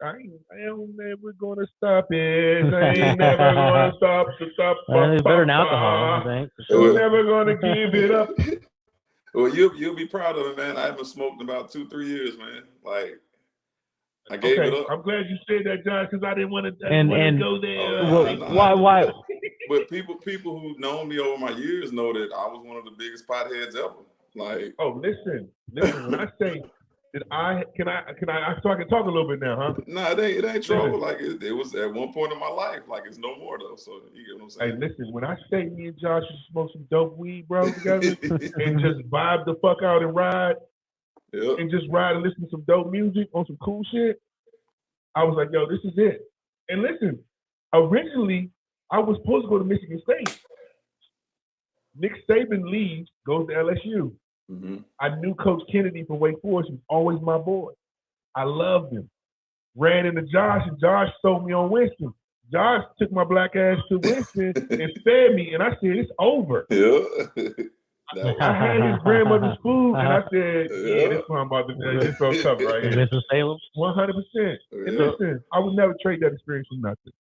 A: am never gonna stop it. I ain't never gonna stop.
B: It's better than alcohol, I think.
A: We're never gonna give it up.
D: Well, you'll be proud of it, man. I haven't smoked in about 2-3 years, man. Like I gave it up.
A: I'm glad you said that, John, because I didn't want to go there.
B: Why?
D: But people who've known me over my years know that I was one of the biggest potheads ever. Like,
A: oh, listen. When I say that can I so I can talk a little bit now, huh?
D: No, it ain't trouble. Like it was at one point in my life. Like it's no more though. So you get what I'm saying?
A: Hey, listen. When I say me and Josh should smoke some dope weed, bro, together, and just vibe the fuck out and ride, and just ride and listen to some dope music on some cool shit, I was like, yo, this is it. And listen, originally I was supposed to go to Michigan State. Nick Saban leaves, goes to LSU.
D: Mm-hmm.
A: I knew Coach Kennedy from Wake Forest. He was always my boy. I loved him. Ran into Josh, and Josh sold me on Winston. Josh took my black ass to Winston and fed me, and I said, it's over.
D: Yeah.
A: I had his grandmother's food, and I said, yeah, this one I'm about to do. This felt tough right here.
B: Mr. Salem?
A: 100%. And listen, I would never trade that experience for nothing.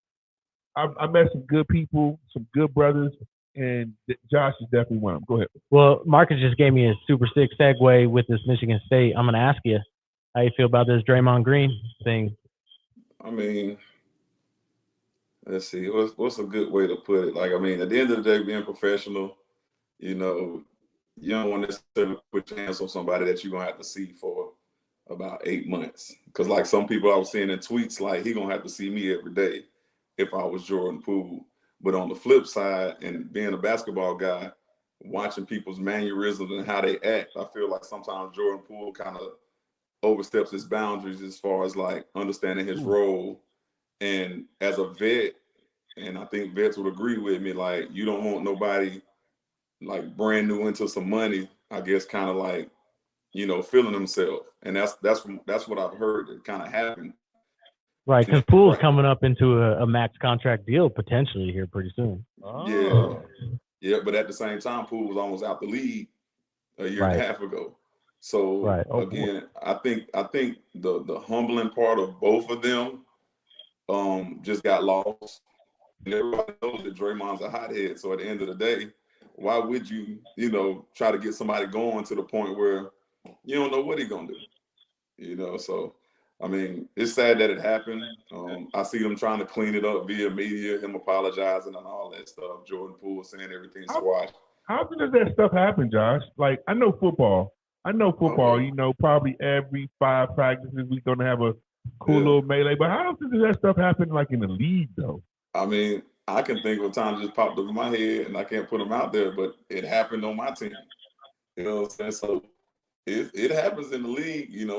A: I met some good people, some good brothers, and Josh is definitely one of them. Go ahead.
B: Well, Marcus just gave me a super sick segue with this Michigan State. I'm going to ask you how you feel about this Draymond Green thing.
D: I mean, let's see. What's a good way to put it? Like, I mean, at the end of the day, being professional, you know, you don't want to necessarily put your hands on somebody that you're going to have to see for about 8 months. Because, like, some people I was seeing in tweets, like, he going to have to see me every day if I was Jordan Poole. But on the flip side, and being a basketball guy, watching people's mannerisms and how they act, I feel like sometimes Jordan Poole kind of oversteps his boundaries as far as like understanding his role. And as a vet, and I think vets would agree with me, like you don't want nobody like brand new into some money, I guess kind of like feeling himself, and that's what I've heard that kind of happened.
B: Right, because Poole's coming up into a max contract deal potentially here pretty soon.
A: Oh.
D: Yeah, but at the same time, Poole was almost out the league a year and a half ago. So again, I think the humbling part of both of them just got lost. And everybody knows that Draymond's a hothead. So at the end of the day, why would you, try to get somebody going to the point where you don't know what he's gonna do? So I mean, it's sad that it happened. I see them trying to clean it up via media, him apologizing and all that stuff. Jordan Poole saying everything's squashed.
A: How does that stuff happen, Josh? Like, I know football. Probably every 5 practices we're going to have a cool little melee. But how does that stuff happen, like, in the league, though?
D: I mean, I can think of a time that just popped up in my head, and I can't put them out there, but it happened on my team. You know what I'm saying? So it happens in the league, and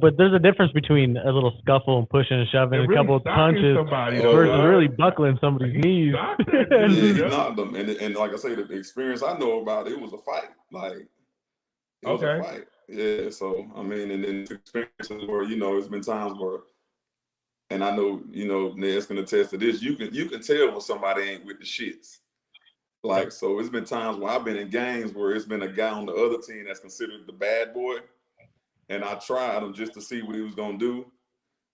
B: but there's a difference between a little scuffle and pushing and shoving and a couple of punches versus really buckling somebody's knees.
D: He knocked them. And like I say, the experience I know about, it was a fight. Like, it was a fight. Yeah, so, I mean, and then experiences where, it's been times where, and I know, Ned's can attest to this, you can tell when somebody ain't with the shits. Like, so it's been times where I've been in games where it's been a guy on the other team that's considered the bad boy, and I tried him just to see what he was gonna do,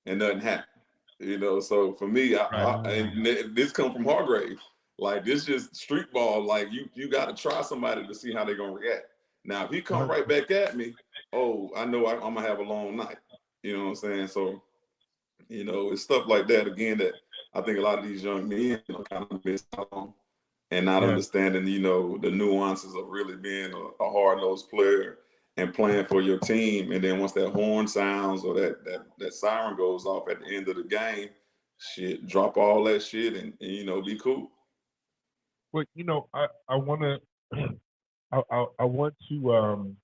D: and nothing happened. So for me, and this come from Hargrave. Like, this just street ball. Like, you got to try somebody to see how they're gonna react. Now, if he come right back at me, I know I'm gonna have a long night. You know what I'm saying? So, it's stuff like that again that I think a lot of these young men kind of miss out on. And not understanding, the nuances of really being a hard-nosed player and playing for your team. And then once that horn sounds or that siren goes off at the end of the game, drop all that shit and be cool.
A: But I want to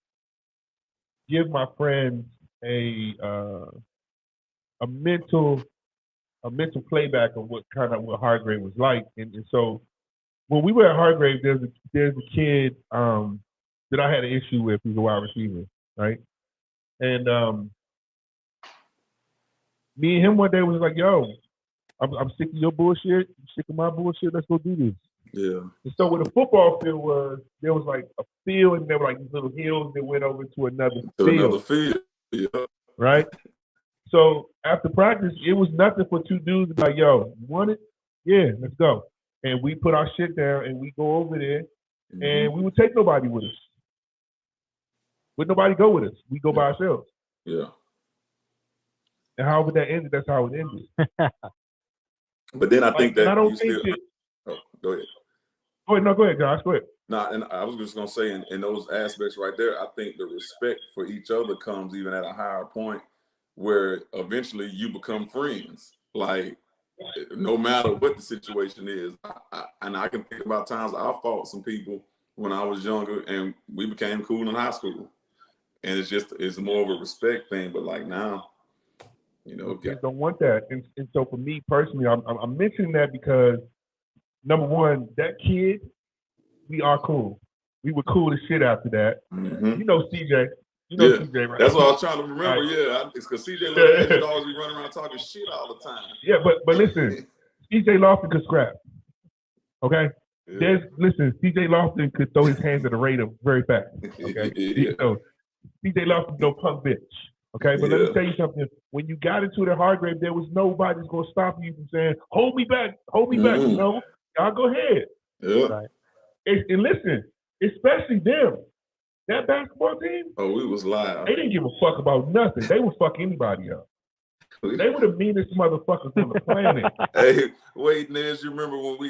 A: give my friends a mental playback of what Hargrave was like, and so. When we were at Hargrave, there's a kid that I had an issue with. He's a wide receiver, right? And me and him one day was like, "Yo, I'm sick of your bullshit. I'm sick of my bullshit. Let's go do this."
D: Yeah.
A: And so where the football field was, there was like a field, and there were like these little hills that went over to another field.
D: Yeah.
A: Right. So after practice, it was nothing for two dudes to be like, "Yo, you want it? Yeah, let's go." And we put our shit down and we go over there, and we would take nobody with us. Would nobody go with us? We go by ourselves.
D: Yeah.
A: And however that ended, that's how it ended.
D: But then I think that
A: I don't
D: you
A: think
D: still. Go ahead.
A: Go ahead, Josh. Go ahead.
D: No, and I was just gonna say in those aspects right there, I think the respect for each other comes even at a higher point, where eventually you become friends. Like, no matter what the situation is, I can think about times I fought some people when I was younger, and we became cool in high school. And it's more of a respect thing. But like now,
A: kids don't want that. And so for me personally, I'm mentioning that because number one, that kid, we are cool. We were cool as shit after that.
D: Mm-hmm.
A: CJ. CJ, right?
D: That's what I was trying to remember. Right. It's because CJ always be running around talking shit all the time.
A: Yeah, but listen, CJ Lofton could scrap. Okay? Yeah. CJ Lofton could throw his hands at a rate of very fast. Okay? CJ Lofton no punk bitch. Okay? But let me tell you something. When you got into the Hargrave, there was nobody that's gonna stop you from saying, hold me back, back, y'all go ahead.
D: Yeah.
A: Right. And listen, especially them. That basketball team?
D: Oh, we was live.
A: They didn't give a fuck about nothing. They would fuck anybody up. They were the meanest motherfuckers on the planet.
D: Hey, wait, Nez, you remember when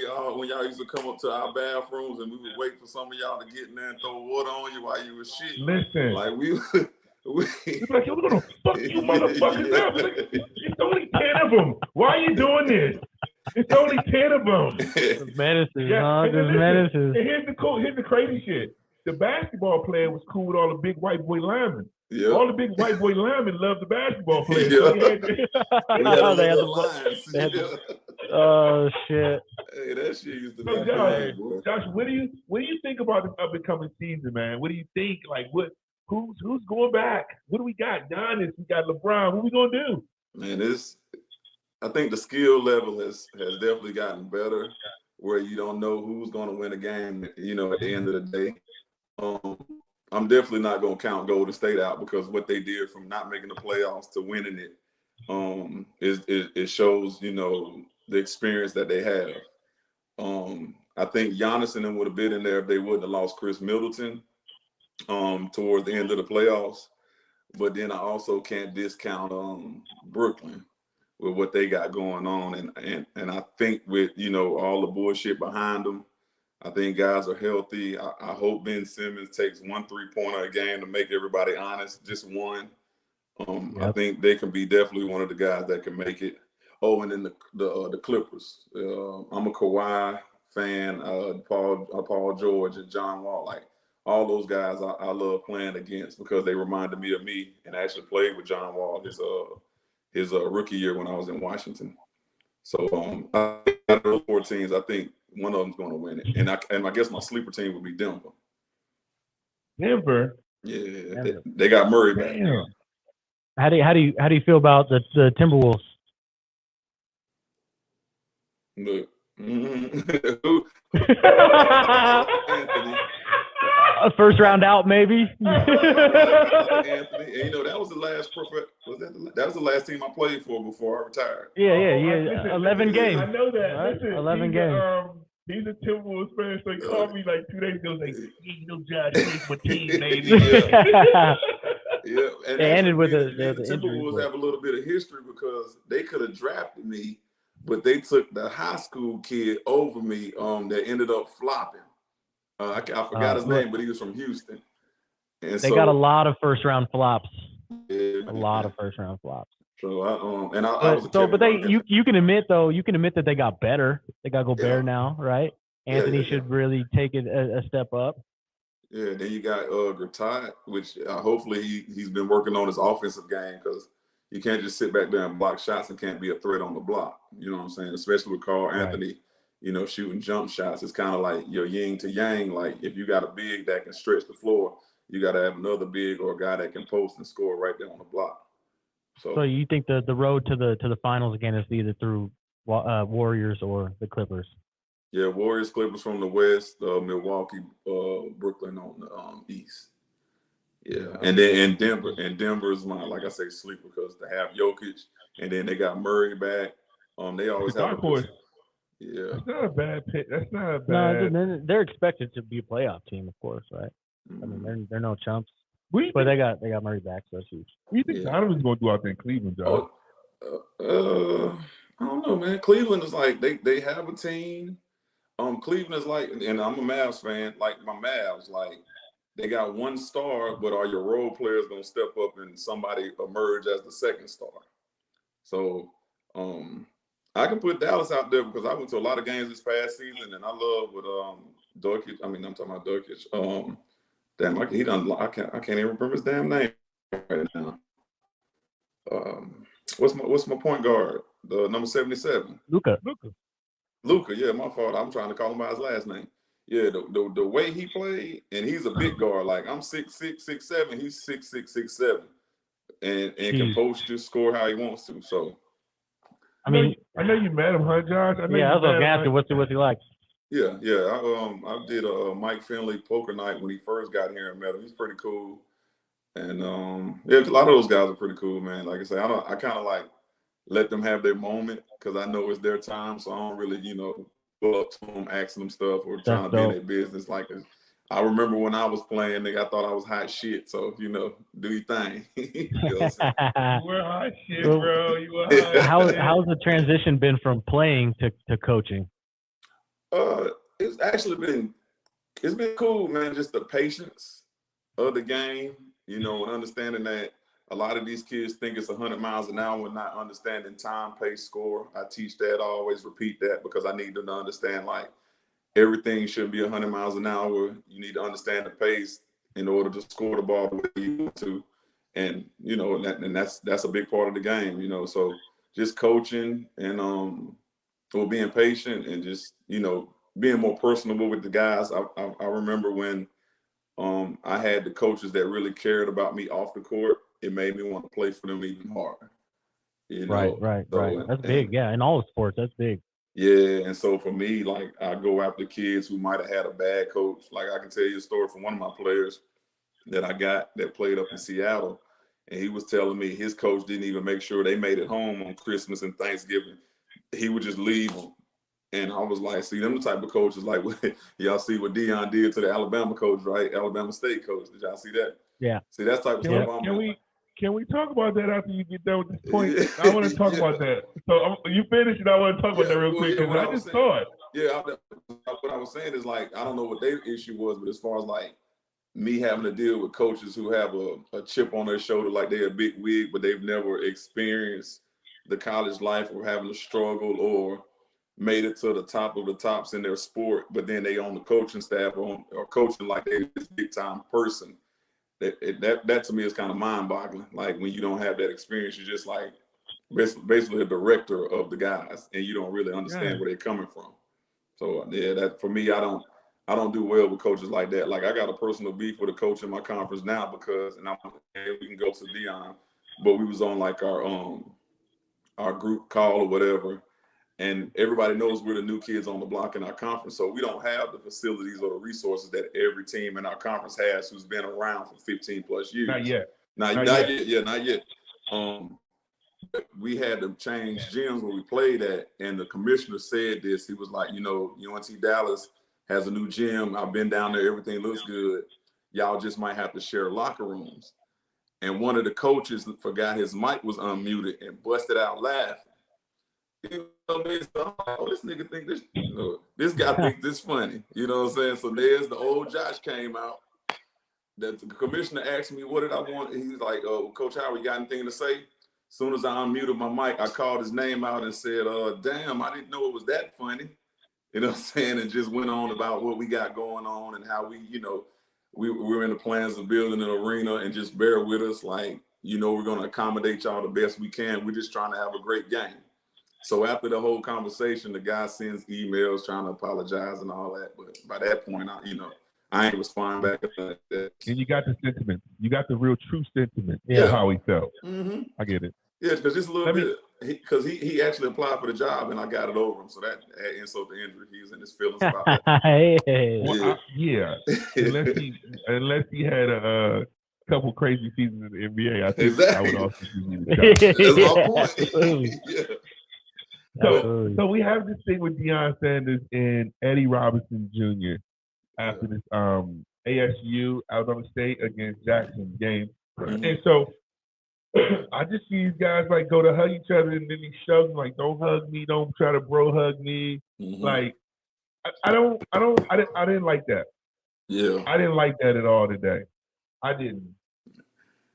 D: y'all used to come up to our bathrooms and we would wait for some of y'all to get in there and throw water on you while you were shitting?
A: Listen.
D: Like, we
A: like, yo, we're gonna fuck you motherfuckers up. Like, it's only 10 of them. Why are you doing this? It's only 10 of them.
B: There's menaces, huh? There's menaces.
A: And here's the crazy shit. The basketball player was cool with all the big white boy linemen. Yeah. All the big white boy linemen loved the basketball players.
B: Oh shit!
D: Hey, that shit used to be.
A: Josh, what do you think about the up and coming season, man? What do you think? Like, what Who's going back? What do we got? Giannis, we got LeBron. What we gonna do?
D: Man, I think the skill level has definitely gotten better, where you don't know who's going to win a game. At the end of the day, I'm definitely not going to count Golden State out, because what they did from not making the playoffs to winning it, it shows the experience that they have. I think Giannis and them would have been in there if they wouldn't have lost Chris Middleton towards the end of the playoffs. But then I also can't discount Brooklyn with what they got going on, and I think with all the bullshit behind them, I think guys are healthy. I hope Ben Simmons takes 1 3-pointer a game to make everybody honest, just one. I think they can be definitely one of the guys that can make it. Oh, and then the Clippers. I'm a Kawhi fan. Paul George and John Wall, like all those guys, I love playing against, because they reminded me of me, and I actually played with John Wall his rookie year when I was in Washington. So out of those 4 teams, I think one of them's going to win it, and I guess my sleeper team would be Denver.
A: Denver.
D: Yeah,
B: Denver.
D: They got Murray back.
A: Damn.
B: How do you feel about the Timberwolves?
D: Look, Anthony.
B: A first round out, maybe.
D: Anthony, and that was the last that was the last team I played for before I retired.
B: Yeah. 11 games.
A: I know that.
B: Right?
A: Listen,
B: 11 games.
A: These are Timberwolves fans. They called me like 2 days ago. Like, Josh, my team, baby.
D: Yeah, and
B: it ended with
D: the
B: the
D: Timberwolves have a little bit of history, because they could have drafted me, but they took the high school kid over me that ended up flopping. I forgot his name, but he was from Houston. And
B: they got a lot of first round flops.
D: Yeah,
B: a lot of first round flops.
D: So I was.
B: But you can admit that they got better. They got Gobert now, right? Anthony should really take it a step up.
D: Yeah, then you got Gertat, which hopefully he's been working on his offensive game, because you can't just sit back there and block shots and can't be a threat on the block. You know what I'm saying? Especially with Carl Anthony, shooting jump shots. It's kind of like your yin to yang. Like, if you got a big that can stretch the floor, you got to have another big or a guy that can post and score right there on the block. So
B: you think the road to the finals again is either through Warriors or the Clippers?
D: Yeah, Warriors, Clippers from the west, Milwaukee, Brooklyn on the east. Yeah, and Denver is my, like I say, sleeper, because they have Jokic, and then they got Murray back. They always have a good. Yeah,
A: that's not a bad pick. That's not a bad.
B: No, they're expected to be a playoff team, of course, right?
D: Mm-hmm.
B: I mean, they're no chumps. But they got Murray back, so that's huge.
A: What do you think Donovan's going to do out there in Cleveland, Joe?
D: I don't know, man. Cleveland is like they have a team. Cleveland is like, and I'm a Mavs fan. Like, my Mavs, like, they got one star, but are your role players gonna step up and somebody emerge as the second star? So I can put Dallas out there, because I went to a lot of games this past season, and I love what Dorkic. I mean, I'm talking about Dorkic. Damn, I can't even remember his damn name right now. What's my point guard? The number 77.
B: Luka,
D: yeah, my fault. I'm trying to call him by his last name. Yeah, the way he played, and he's a big guard. Like, I'm 6'6", 6'7". He's 6'6", 6'7", and can post, just score how he wants to. So,
B: I mean,
A: I know you met him, huh, Josh?
B: I was going to ask you, what's he like?
D: Yeah. I did a Mike Finley poker night when he first got here and met him. He's pretty cool, and a lot of those guys are pretty cool, man. Like I say, I kind of like let them have their moment, because I know it's their time, so I don't really, go up to them, asking them stuff, or trying to be in their business. Like, I remember when I was playing, I thought I was hot shit. So, do your thing. You
A: were hot shit, bro. You were hot.
B: How's the transition been from playing to coaching?
D: It's actually been cool, man. Just the patience of the game, and understanding that a lot of these kids think it's 100 miles an hour, not understanding time, pace, score. I teach that. I always repeat that, because I need them to understand, like, everything shouldn't be 100 miles an hour. You need to understand the pace in order to score the ball the way you want to. And, that's a big part of the game, So just coaching and being patient, and just, being more personable with the guys. I remember when I had the coaches that really cared about me off the court. It made me want to play for them even harder. You know?
B: Right.
D: So,
B: That's big. Yeah, in all sports, that's big.
D: Yeah, and so for me, like I go after kids who might have had a bad coach. Like I can tell you a story from one of my players that I got that played up in Seattle, and he was telling me his coach didn't even make sure they made it home on Christmas and Thanksgiving. He would just leave them. And I was like, see, them the type of coaches like y'all see what Deion did to the Alabama coach, right? Alabama State coach. Did y'all see that?
B: Yeah.
D: See, that's type of
A: Can,
D: stuff.
A: can we talk about that after you get done with this point? I want to talk about that. So you finish, and I want to talk about that real quick because I just saw it.
D: Yeah, what I was saying is like I don't know what their issue was, but as far as like me having to deal with coaches who have a chip on their shoulder, like they're a big wig, but they've never experienced the college life or having to struggle or made it to the top of the tops in their sport, but then they on the coaching staff or coaching like they're this big time person. That to me is kind of mind boggling. Like when you don't have that experience, you're just like basically a director of the guys, and you don't really understand where they're coming from. So yeah, that for me, I don't do well with coaches like that. Like I got a personal beef with a coach in my conference now because, and we can go to Deion, but we was on like our group call or whatever, and everybody knows we're the new kids on the block in our conference, so we don't have the facilities or the resources that every team in our conference has who's been around for 15 plus years.
A: Not yet.
D: Not yet. Yeah, not yet. We had to change gyms where we played at, and the commissioner said this. He was like, UNT Dallas has a new gym. I've been down there. Everything looks good. Y'all just might have to share locker rooms. And one of the coaches forgot his mic was unmuted and busted out laughing. This nigga think this guy thinks this funny. You know what I'm saying? So there's the old Josh came out. That the commissioner asked me, what did I want? And he's like, Coach Howard, you got anything to say? As soon as I unmuted my mic, I called his name out and said, damn, I didn't know it was that funny. You know what I'm saying? And just went on about what we got going on and how we're in the plans of building an arena, and just bear with us. Like, we're going to accommodate y'all the best we can. We're just trying to have a great game. So after the whole conversation, the guy sends emails trying to apologize and all that. But by that point, I ain't responding back. And
A: you got the sentiment. You got the real true sentiment of how he felt.
D: Mm-hmm.
A: I get it.
D: Yeah, because just a little bit. Because he actually applied for the job, and I got it over him. So that had insult to injury. He was in his feelings about that.
A: Well, unless he had a couple crazy seasons in the NBA, I think I would also give the job.
D: That's my point. Yeah.
A: So we have this thing with Deion Sanders and Eddie Robinson Jr. after this ASU Alabama State against Jackson game. Mm-hmm. And so I just see these guys like go to hug each other, and then he shoves them like, "Don't hug me, don't try to bro hug me." Mm-hmm. Like I didn't like that.
D: Yeah.
A: I didn't like that at all today. I didn't.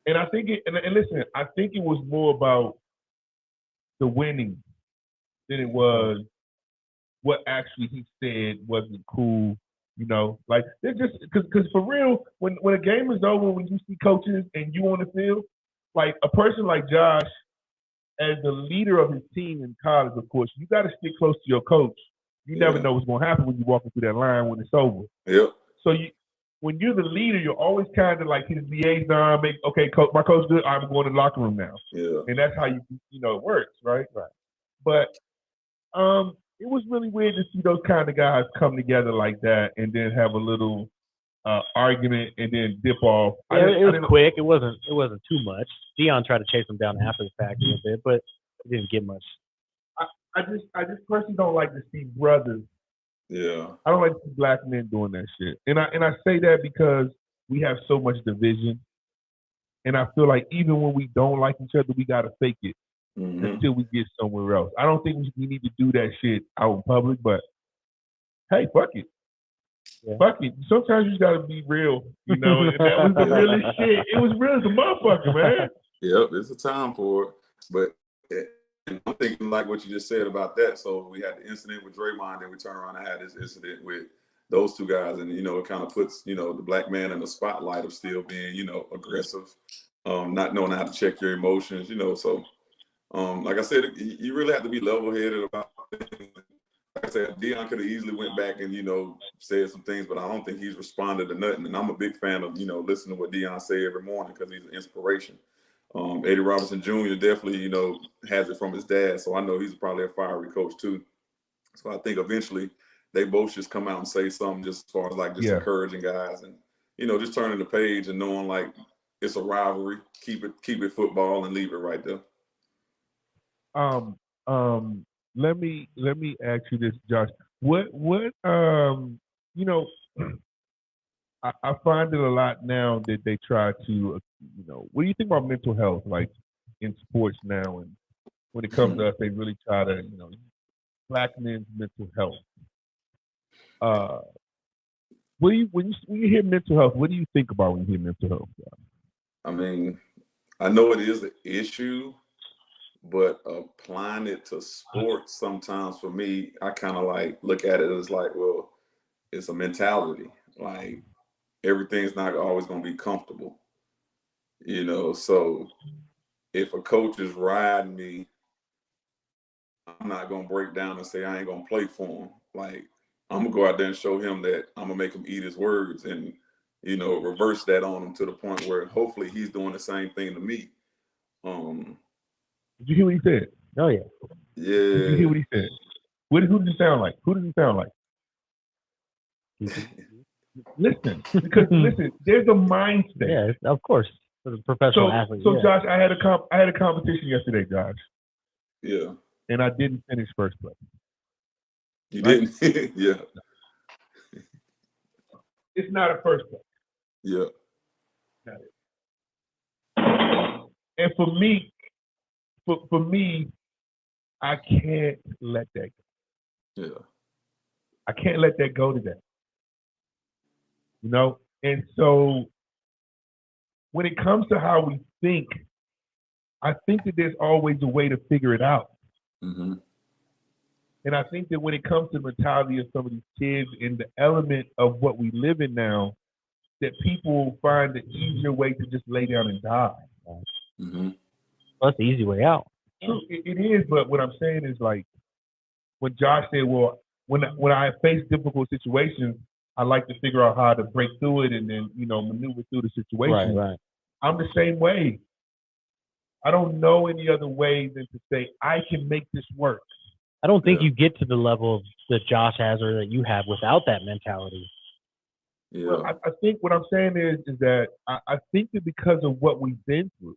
A: And I think and listen, I think it was more about the winning than it was what actually he said wasn't cool. Like it's just because for real, when a game is over, when you see coaches and you on the field, like a person like Josh, as the leader of his team in college, of course, you got to stick close to your coach. You never know what's going to happen when you're walking through that line when it's over.
D: Yep.
A: So when you're the leader, you're always kind of like his liaison. Coach, my coach good. I'm going to the locker room now.
D: Yeah.
A: And that's how it works, right?
B: Right.
A: But it was really weird to see those kind of guys come together like that and then have a little argument and then dip off.
B: Yeah, it was quick. It wasn't too much. Deion tried to chase him down after the fact a little bit, but it didn't get much.
A: I just personally don't like to see brothers.
D: Yeah.
A: I don't like to see black men doing that shit. And I say that because we have so much division. And I feel like even when we don't like each other, we gotta fake it. Mm-hmm. Until we get somewhere else. I don't think we need to do that shit out in public, but hey, fuck it. Yeah. Fuck it. Sometimes you just gotta be real, and that was the realest shit. It was real as a motherfucker, man.
D: Yep, there's a time for it. But I'm thinking like what you just said about that. So we had the incident with Draymond, then we turned around and had this incident with those two guys, and it kind of puts the black man in the spotlight of still being aggressive, not knowing how to check your emotions, so. Like I said, you really have to be level-headed about things. Like I said, Deion could have easily went back and, said some things, but I don't think he's responded to nothing. And I'm a big fan of, listening to what Deion say every morning because he's an inspiration. Eddie Robinson Jr. definitely, has it from his dad. So I know he's probably a fiery coach too. So I think eventually they both just come out and say something just as far as like just encouraging guys and, just turning the page and knowing like it's a rivalry, keep it football and leave it right there.
A: Let me ask you this, Josh. What I find it a lot now that they try to, what do you think about mental health, like in sports now? And when it comes to us, they really try to, black men's mental health. When you hear mental health, what do you think about when you hear mental health?
D: I mean, I know it is an issue, but applying it to sports sometimes for me, I kind of like look at it as like, well, it's a mentality. Like everything's not always going to be comfortable, so if a coach is riding me, I'm not going to break down and say I ain't going to play for him. Like I'm going to go out there and show him that I'm going to make him eat his words and, reverse that on him to the point where hopefully he's doing the same thing to me.
A: Did you hear what he said?
B: Oh, yeah.
D: Yeah.
A: Did you hear what he said? Who does he sound like? Who does he sound like? Listen, because there's a mindset.
B: Yeah, of course. For the professional athlete.
A: So Josh, I had a competition yesterday, Josh.
D: Yeah.
A: And I didn't finish first place.
D: You
A: right?
D: didn't? Yeah.
A: It's not a first place.
D: Yeah.
A: Not it. And for me, I can't let that go.
D: Yeah.
A: I can't let that go today. And so when it comes to how we think, I think that there's always a way to figure it out.
D: Mm-hmm.
A: And I think that when it comes to the mentality of some of these kids and the element of what we live in now, that people find the easier way to just lay down and die.
D: Mm-hmm.
B: Well, that's the easy way out.
A: True, it is, but what I'm saying is like when Josh said, well, when I face difficult situations, I like to figure out how to break through it and then, maneuver through the situation.
B: Right.
A: I'm the same way. I don't know any other way than to say, I can make this work.
B: I don't think you get to the level that Josh has or that you have without that mentality.
D: Yeah.
A: Well, I think what I'm saying is that I think that because of what we've been through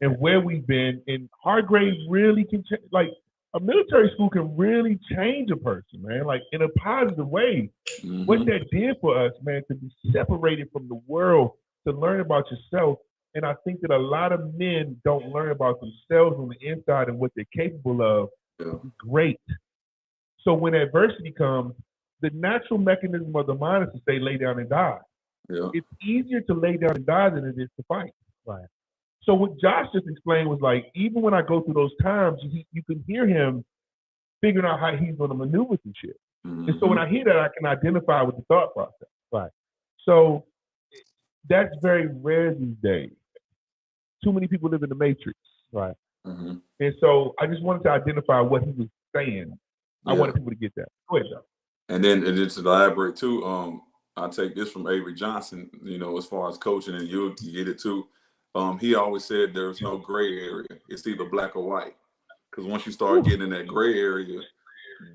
A: and where we've been, and Hargrave really can change, like a military school can really change a person, man, like in a positive way.
D: Mm-hmm.
A: What that did for us, man, to be separated from the world, to learn about yourself. And I think that a lot of men don't learn about themselves on the inside and what they're capable of.
D: Yeah.
A: Great. So when adversity comes, the natural mechanism of the mind is to say, lay down and die.
D: Yeah.
A: It's easier to lay down and die than it is to fight.
B: Right.
A: So what Josh just explained was like, even when I go through those times, you can hear him figuring out how he's going to maneuver through shit.
D: Mm-hmm.
A: And so when I hear that, I can identify with the thought process.
B: Right.
A: So that's very rare these days. Too many people live in the matrix.
B: Right.
D: Mm-hmm.
A: And so I just wanted to identify what he was saying. I wanted people to get that. Go ahead, Josh.
D: And then just to elaborate too, I take this from Avery Johnson, as far as coaching, and you get it too. He always said there's no gray area. It's either black or white. Because once you start getting in that gray area,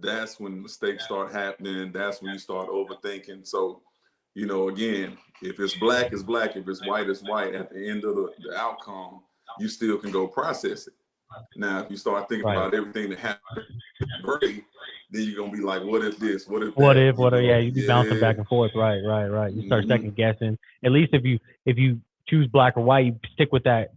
D: that's when mistakes start happening. That's when you start overthinking. So, again, if it's black, it's black. If it's white, it's white. At the end of the outcome, you still can go process it. Now, if you start thinking about everything that happened gray, then you're going to be like, what if this? What if that?
B: Yeah, you be bouncing back and forth. Right. You start second guessing. At least if you choose black or white, you stick with that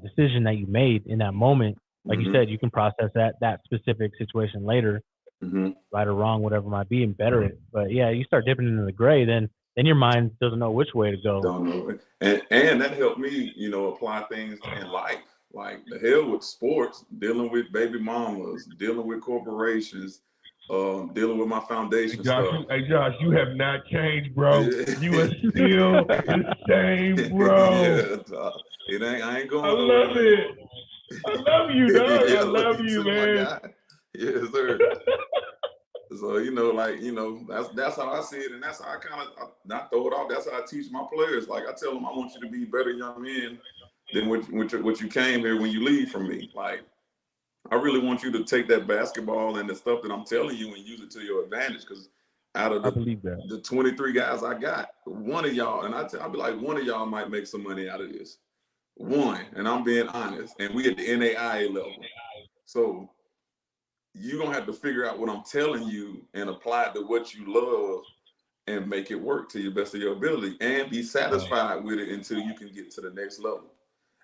B: decision that you made in that moment. Like you said, you can process that specific situation later, right or wrong, whatever it might be, and better it. But yeah, you start dipping into the gray, then your mind doesn't know which way to go.
D: Don't know. And that helped me, apply things in life. Like the hell with sports, dealing with baby mamas, dealing with corporations, dealing with my foundation stuff.
A: Hey Josh, you have not changed, bro. Yeah. You are still the same, bro.
D: Yeah, I ain't going.
A: I love it. I love you, dog. I love you, man.
D: Yes, sir. So that's how I see it, and that's how I kind of not throw it off. That's how I teach my players. Like I tell them, I want you to be better young men than what you came here when you leave from me. Like I really want you to take that basketball and the stuff that I'm telling you and use it to your advantage. Because out of
A: I believe that.
D: the 23 guys I got, one of y'all, and I'll be like, one of y'all might make some money out of this. One, and I'm being honest, and we at the NAIA level. So you're gonna have to figure out what I'm telling you and apply it to what you love and make it work to your best of your ability and be satisfied with it until you can get to the next level.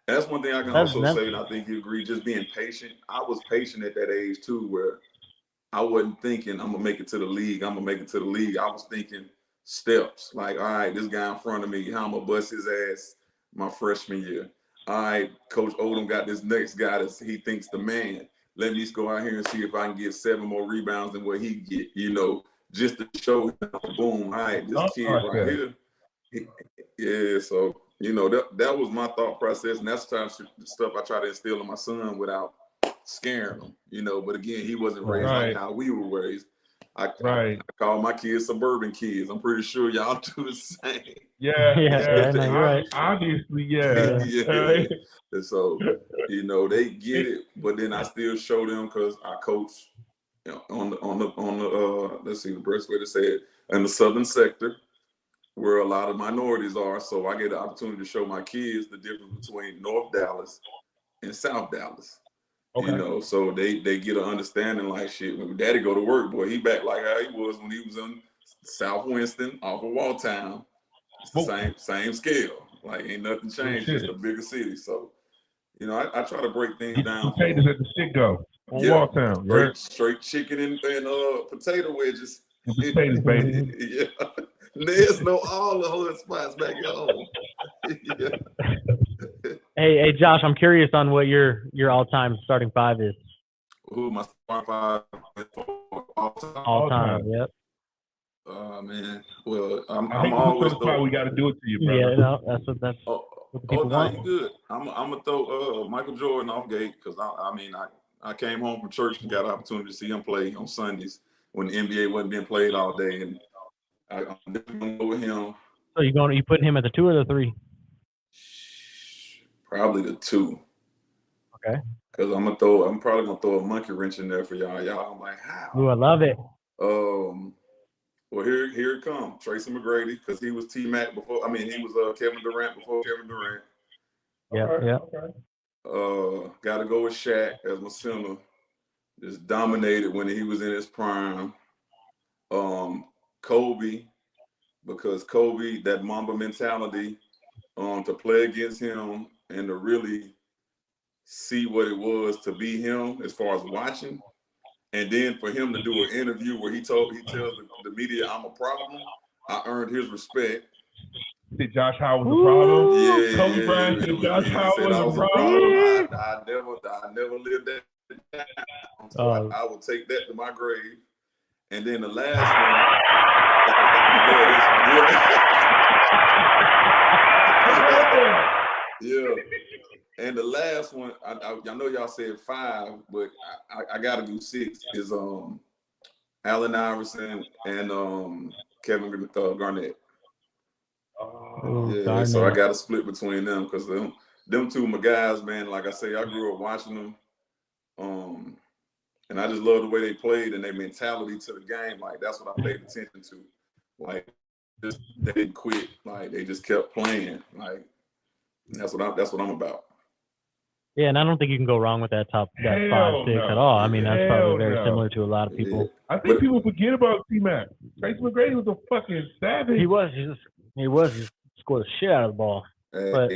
D: And that's one thing I can also say, and I think you agree, just being patient. I was patient at that age too, where I wasn't thinking I'm gonna make it to the league. I'm gonna make it to the league. I was thinking steps. Like, all right, this guy in front of me, how I'm gonna bust his ass my freshman year. All right, Coach Odom got this next guy that he thinks the man. Let me just go out here and see if I can get 7 more rebounds than what he get, just to show him, boom, all right, this kid right here. So, that was my thought process, and that's the type of stuff I try to instill in my son without scaring him, but again, he wasn't raised like how we were raised. I call my kids suburban kids. I'm pretty sure y'all do the same.
A: Yeah,
B: you're right.
A: Obviously, yeah.
D: And so, they get it, but then I still show them because I coach on the let's see the best way to say it, in the southern sector where a lot of minorities are. So I get the opportunity to show my kids the difference between North Dallas and South Dallas.
A: Okay.
D: So they get an understanding like shit. When daddy go to work, boy, he back like how he was when he was in South Winston off of Walltown. It's the same scale. Like ain't nothing changed, just a bigger city. So, I try to break things down.
A: Potatoes at the sit-go on Walltown.
D: Straight chicken and potato wedges.
A: And potatoes, baby.
D: Yeah. There's all the hood spots back at home.
B: Hey, Josh, I'm curious on what your all-time starting five is.
D: Who my starting five
B: all time? Yep.
D: Man. Well, I'm
A: always we got to do it to you, bro.
B: Yeah, no, that's what the people want.
D: You good. I'm gonna throw Michael Jordan off gate because I came home from church and got an opportunity to see him play on Sundays when the NBA wasn't being played all day, and I'm definitely gonna go with him.
B: So you putting him at the 2 or the 3?
D: Probably the 2.
B: Okay.
D: Because I'm probably gonna throw a monkey wrench in there for y'all. Y'all, I'm like, how?
B: Ooh, I love it.
D: Well, here it comes. Tracy McGrady, because he was T-Mac before. He was Kevin Durant before Kevin Durant.
B: Yeah.
D: Okay. Got to go with Shaq as my center. Just dominated when he was in his prime. Kobe, because Kobe, that Mamba mentality, to play against him and to really see what it was to be him as far as watching. And then for him to do an interview where he tells the media I'm a problem, I earned his respect.
A: Did Josh Howard was a problem?
D: Yeah.
A: Kobe Bryant said Josh Howard was a problem.
D: I never lived that down. So I would take that to my grave. And then the last one. Yeah. And the last one, I know y'all said 5, but I got to do 6. Is Allen Iverson and Kevin Garnett.
B: Garnett.
D: So I got to split between them because them two my guys, man. Like I say, I grew up watching them, and I just love the way they played and their mentality to the game. Like that's what I paid attention to. Like they didn't quit. Like they just kept playing. Like that's what I'm about.
B: Yeah, and I don't think you can go wrong with that 5, 6 at all. That's probably very similar to a lot of people.
A: I think people forget about T-Mac. Tracy McGrady was a fucking savage.
B: He was. He scored the shit out of the ball. But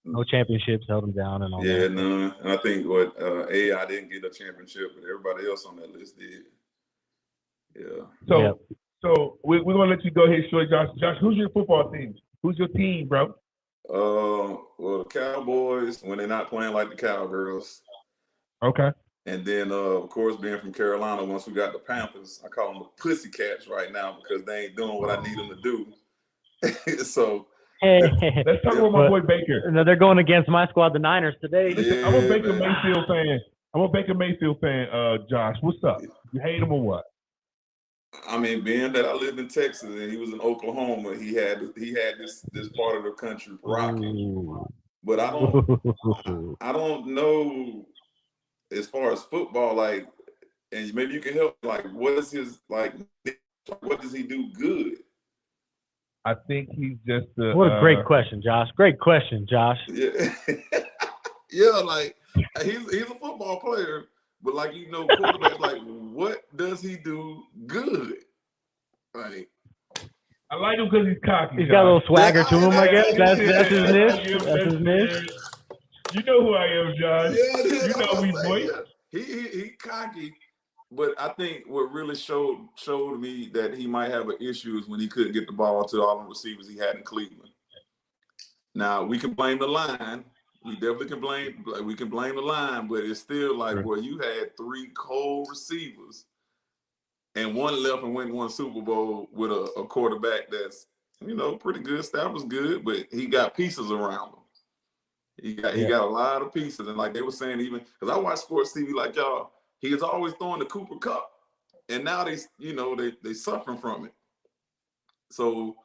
B: no championships held him down and all that.
D: Yeah, none. And I think I didn't get a championship, but everybody else on that list did. Yeah.
A: So we're gonna let you go ahead, short Josh. Josh, who's your football team? Who's your team, bro?
D: Well, the Cowboys when they're not playing like the Cowgirls.
A: Okay.
D: And then, of course, being from Carolina, once we got the Panthers, I call them the Pussycats right now because they ain't doing what I need them to do. So.
A: Let's talk about my boy Baker.
B: No, they're going against my squad, the Niners, today.
A: Listen, I'm a Baker Mayfield fan. Josh, what's up? You hate him or what?
D: I mean, being that I lived in Texas and he was in Oklahoma, he had this part of the country rocking. But I don't know as far as football, like, and maybe you can help. Like, what is his like? What does he do good?
A: I think he's just a.
B: What a great question, Josh. Great question, Josh.
D: Yeah, yeah. Like he's a football player, but like quarterback. Like, what does he do good? Like,
A: I like him because he's cocky.
B: He's got a little swagger to him, I guess. That's his niche. That's his niche.
A: You know who I am, Josh.
D: Yeah,
A: you know me, boy.
D: Yeah. He cocky, but I think what really showed me that he might have an issue is when he couldn't get the ball to all the receivers he had in Cleveland. Now we can blame the line. We definitely can blame. We can blame the line, but it's still like, boy, you had 3 cold receivers, and one left and won Super Bowl with a quarterback that's pretty good. Staff was good, but he got pieces around him. He got a lot of pieces, and like they were saying, even because I watch sports TV like y'all, he is always throwing the Cooper Cup, and now they suffering from it. So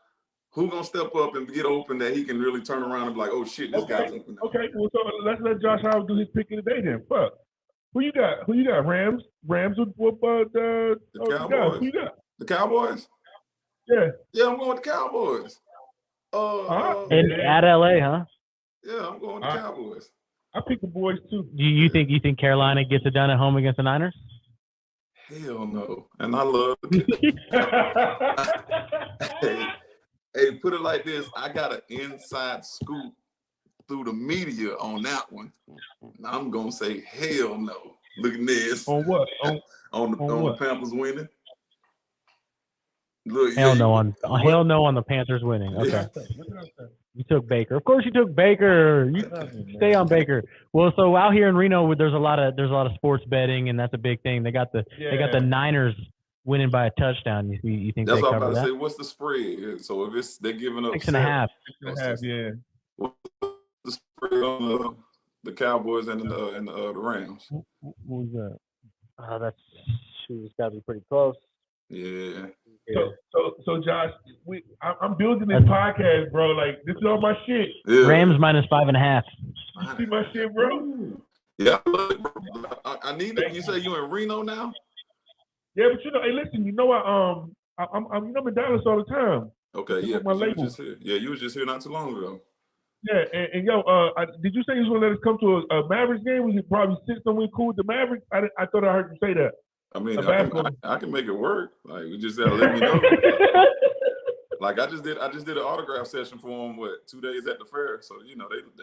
D: who gonna step up and get open that he can really turn around and be like, oh shit, this guy's open now.
A: Okay, well, so let's let Josh Howard do his pick of the day then. Fuck. Who you got? Rams with the
D: Cowboys.
A: Who you got?
D: The Cowboys.
A: Yeah.
D: Yeah, I'm going with the Cowboys.
B: And at LA, huh?
D: Yeah, I'm going with the Cowboys.
A: I pick the boys too.
B: Do you think Carolina gets it done at home against the Niners?
D: Hell no. And I love hey, put it like this. I got an inside scoop through the media on that one. I'm gonna say hell no. Look at this.
A: On what?
D: On the Panthers winning. Look,
B: hell no on the Panthers winning. Okay. You took Baker. Of course you took Baker. You stay on Baker. Well, so out here in Reno, there's a lot of sports betting, and that's a big thing. They got the Niners winning by a touchdown. You think
D: that's
B: they
D: what I'm
B: cover
D: about to
B: that?
D: say. What's the spread? So if they're giving up
B: 6.5.
A: 6.5, yeah.
D: What's the spread on the Cowboys and the Rams?
A: Who's that?
B: It's got to be pretty close.
D: Yeah.
A: So Josh, I'm building this podcast, bro. Like, this is all my shit.
B: Yeah. Rams minus 5.5.
A: You see my shit, bro?
D: Yeah, I need it. You say you in Reno now?
A: Yeah, but hey, listen, I'm in Dallas all the time.
D: Okay, yeah.
A: My label.
D: You was just here not too long ago.
A: Yeah, and did you say you was gonna let us come to a Mavericks game? We could probably sit somewhere cool with the Mavericks. I thought I heard you say that.
D: I mean, I can make it work. Like, we just gotta let me know. Like I just did an autograph session for them 2 days at the fair. So they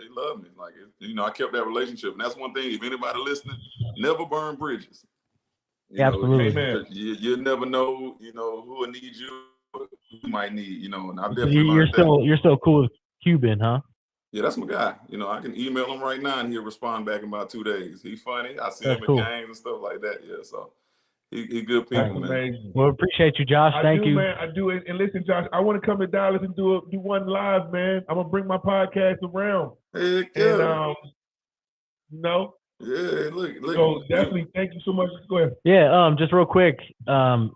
D: love me. Like I kept that relationship, and that's one thing. If anybody listening, never burn bridges.
B: Absolutely.
D: You never know. Who will need you, who you might need. And I definitely
B: you're still cool with Cuban, huh?
D: Yeah, that's my guy. I can email him right now, and he'll respond back in about 2 days. He's funny. I see him at games and stuff like that. Yeah, so. He good people, man.
A: Amazing.
B: Well, appreciate you, Josh. Thank you,
A: man. I do. And listen, Josh, I want to come to Dallas and do one live, man. I'm gonna bring my podcast around.
D: Heck yeah.
A: And
D: Yeah, look.
A: So definitely, thank you so much. Go ahead.
B: Yeah. Just real quick. Got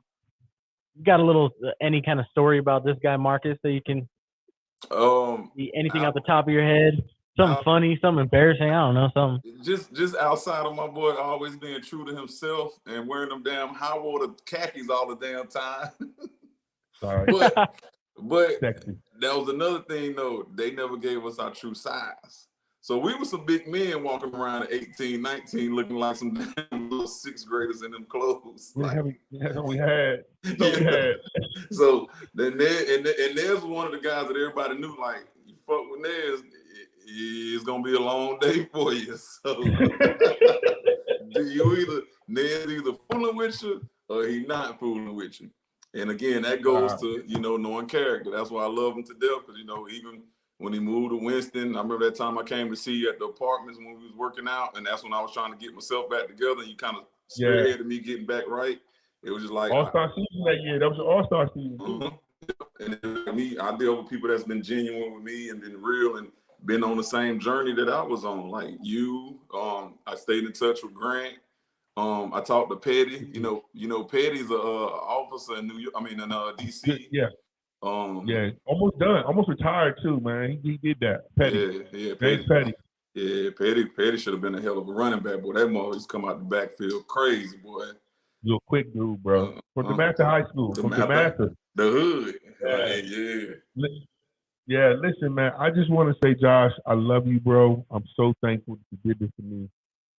B: a little any kind of story about this guy Marcus that you can. Anything out the top of your head? Something funny, something embarrassing. I don't know, something.
D: Just outside of my boy always being true to himself and wearing them damn high water khakis all the damn time.
A: Sorry.
D: But
A: Sexy.
D: That was another thing though. They never gave us our true size. So we were some big men walking around at 18, 19, looking like some damn little 6th graders in them clothes.
A: We had.
D: So then there's one of the guys that everybody knew, like, you fuck with Nez, it's gonna be a long day for you. So Ned's either fooling with you or he not fooling with you. And again, that goes to knowing character. That's why I love him to death, because even when he moved to Winston, I remember that time I came to see you at the apartments when we was working out, and that's when I was trying to get myself back together. And you kind of spearheaded me getting back right. It was just like
A: all-star season that year. That was an all-star season.
D: Mm-hmm. And I deal with people that's been genuine with me and been real and been on the same journey that I was on. Like you, I stayed in touch with Grant. I talked to Petty. You know, Petty's a officer in New York. I mean, in DC.
A: Yeah. Yeah, almost done. Almost retired too, man. He did that. Petty.
D: Yeah,
A: Petty.
D: Petty. Yeah, Petty should have been a hell of a running back, boy. That motherfucker's come out the backfield crazy, boy.
A: You're a quick dude, bro. From DeMaster High School. From DeMaster.
D: The hood.
A: Yeah. Yeah, listen, man. I just want to say, Josh, I love you, bro. I'm so thankful that you did this to me.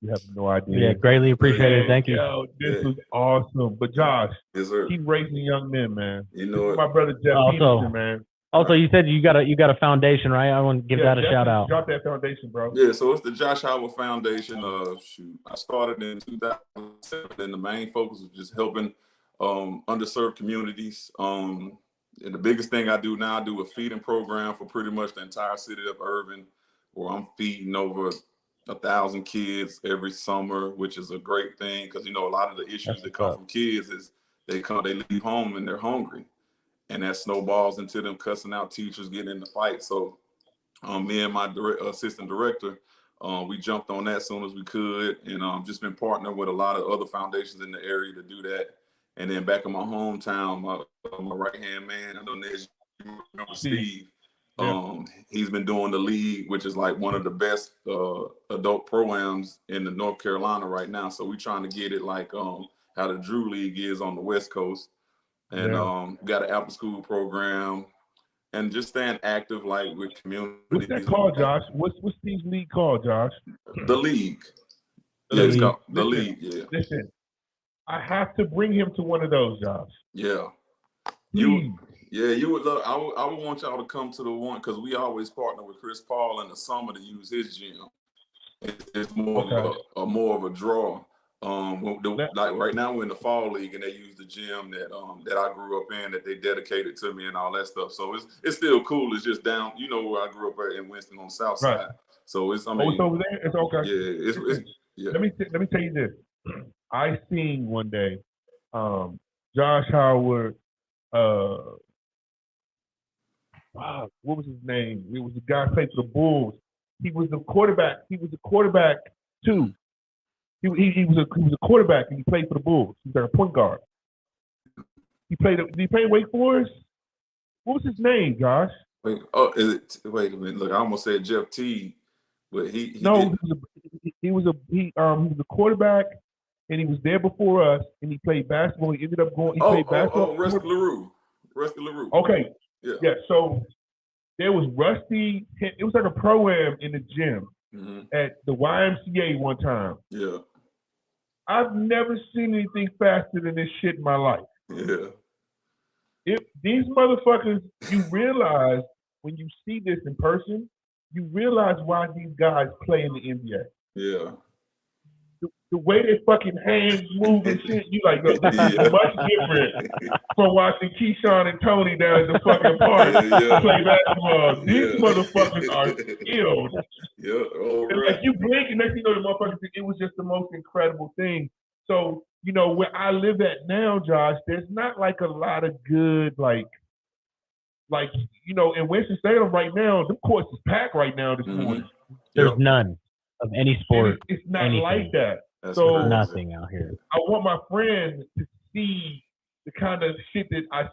A: You have no idea.
B: Yeah, greatly appreciated. Thank you.
A: Yo, this was awesome. But Josh,
D: yes, sir.
A: Keep raising young men, man.
D: You know,
A: my brother Jeff Peterson, man.
B: Also, you said you got a foundation, right? I want to give that a shout out.
A: Drop that foundation, bro.
D: Yeah, so it's the Josh Howard Foundation. I started in 2007, and the main focus was just helping underserved communities. And the biggest thing I do now, I do a feeding program for pretty much the entire city of Irving, where I'm feeding over 1,000 kids every summer, which is a great thing because, you know, a lot of the issues that come from kids is they leave home and they're hungry. And that snowballs into them cussing out teachers, getting in the fight. So me and my assistant director, we jumped on that as soon as we could. And just been partnering with a lot of other foundations in the area to do that. And then back in my hometown, my right-hand man, I don't know if you remember Steve. He's been doing the league, which is like one of the best adult programs in the North Carolina right now. So we're trying to get it like how the Drew League is on the West Coast. And got an after school program and just staying active like with community.
A: What's that called, Josh? What's Steve's league called, Josh?
D: The league. It's called the league. Yeah.
A: Listen, I have to bring him to one of those, Josh.
D: Yeah.
A: You
D: would love. I would want y'all to come to the one because we always partner with Chris Paul in the summer to use his gym. It's more of a draw. Like right now we're in the fall league and they use the gym that I grew up in, that they dedicated to me and all that stuff. So it's still cool. It's just down, you know, where I grew up in Winston on the south side. So it's it's
A: over there. It's okay.
D: Yeah, yeah.
A: Let me tell you this. I seen one day, Josh Howard. What was his name? It was the guy who played for the Bulls. He was a quarterback. He was a quarterback too. He was a quarterback and he played for the Bulls. He was like a point guard. Did he play Wake Forest? What was his name, Josh?
D: Wait a minute. Look, I almost said Jeff T, but he
A: was a quarterback and he was there before us and he played basketball. He ended up going. He played basketball.
D: Rusty LaRue.
A: Okay.
D: Yeah.
A: So there was Rusty. It was like a pro-am in the gym at the YMCA one time.
D: Yeah.
A: I've never seen anything faster than this shit in my life.
D: Yeah.
A: These motherfuckers, you realize when you see this in person, you realize why these guys play in the NBA.
D: Yeah.
A: The way their fucking hands move and shit, you like, this is much different from watching Keyshawn and Tony down at the fucking park play basketball. These motherfuckers are skilled.
D: Yeah.
A: Like you blink and next thing you know, the motherfuckers think it was just the most incredible thing. So, you know, where I live at now, Josh, there's not like a lot of good, like you know, in Winston-Salem right now, the courts is packed right now this morning.
B: There's none of any sport.
A: It's not like that.
D: That's
A: so
B: nothing out here.
A: I want my friends to see the kind of shit that I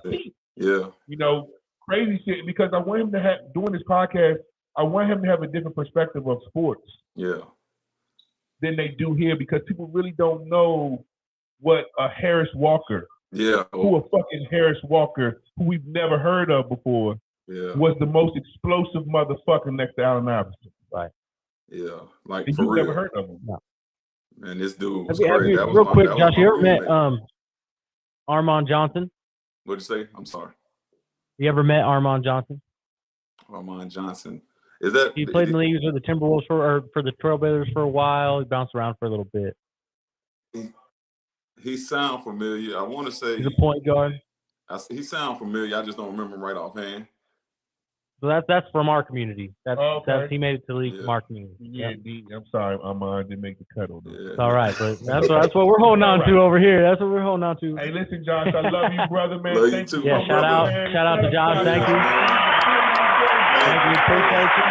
A: see.
D: Yeah.
A: You know, crazy shit, because I want him to have, doing this podcast, I want him to have a different perspective of sports.
D: Yeah.
A: Than they do here, because people really don't know what a Harris Walker.
D: Yeah.
A: Who a fucking Harris Walker, who we've never heard of before, was the most explosive motherfucker next to Allen Iverson.
B: Right.
D: Yeah. Like,
A: and
D: for
A: you've
D: real.
A: never heard of him.
B: No.
D: Man, this dude was
B: crazy. Real quick, Josh, you ever met Armand Johnson?
D: What'd you say? I'm sorry.
B: You ever met Armand Johnson?
D: Armand Johnson. Is that
B: he played in the leagues for the Timberwolves for the Trailblazers for a while? He bounced around for a little bit.
D: He sound familiar. I want to say
B: he's a point guard.
D: He sound familiar. I just don't remember him right offhand.
B: So that's from our community. That's he made it to the league from our community.
A: Yeah. I'm sorry, Armand didn't make the cut on
B: It's all right, but that's what we're holding on to over here. That's what we're holding on to.
A: Hey, listen, Josh, I love you, brother, man.
D: Love
A: Thank
D: you too.
B: Yeah, shout out to Josh. Thank you. Thank you. Appreciate you.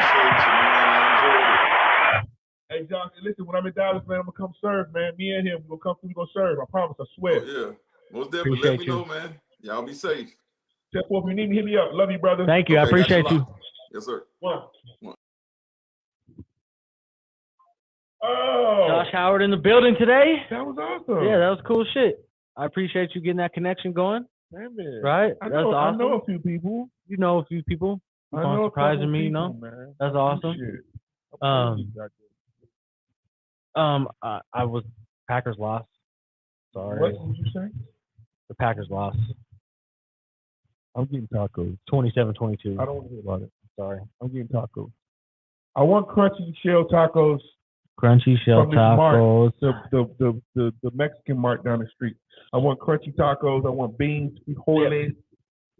A: Hey, Josh, listen, when I'm in Dallas, man, I'm gonna come serve, man. Me and him, we'll come through, we're gonna serve. I promise, I swear.
D: Oh, yeah. Most definitely.
B: Appreciate
D: Let me
B: you.
D: know, man. Y'all be safe.
A: Step forth, if you need me, hit me up. Love you, brother.
B: Thank you. I
D: Okay, got
B: appreciate you.
D: locked. Yes, sir.
A: One. Oh,
B: Josh Howard in the building today.
A: that was awesome.
B: Yeah, that was cool shit. I appreciate you getting that connection going.
A: Man, man.
B: Right?
A: I
B: That's
A: know,
B: awesome.
A: I know a few people.
B: You know a few people.
A: I
B: Keep on
A: know a
B: surprising
A: couple
B: me, you
A: people,
B: know.
A: man.
B: That's
A: I
B: awesome.
A: appreciate it.
B: I was Packers lost. Sorry.
A: What did you say?
B: The Packers lost.
A: I'm getting tacos.
B: 27-22.
A: I don't want to hear about it.
B: Sorry.
A: I'm getting tacos. I want crunchy shell tacos
B: Crunchy shell
A: from this mart,
B: tacos.
A: the Mexican mart down the street. I want crunchy tacos. I want beans, frijoles.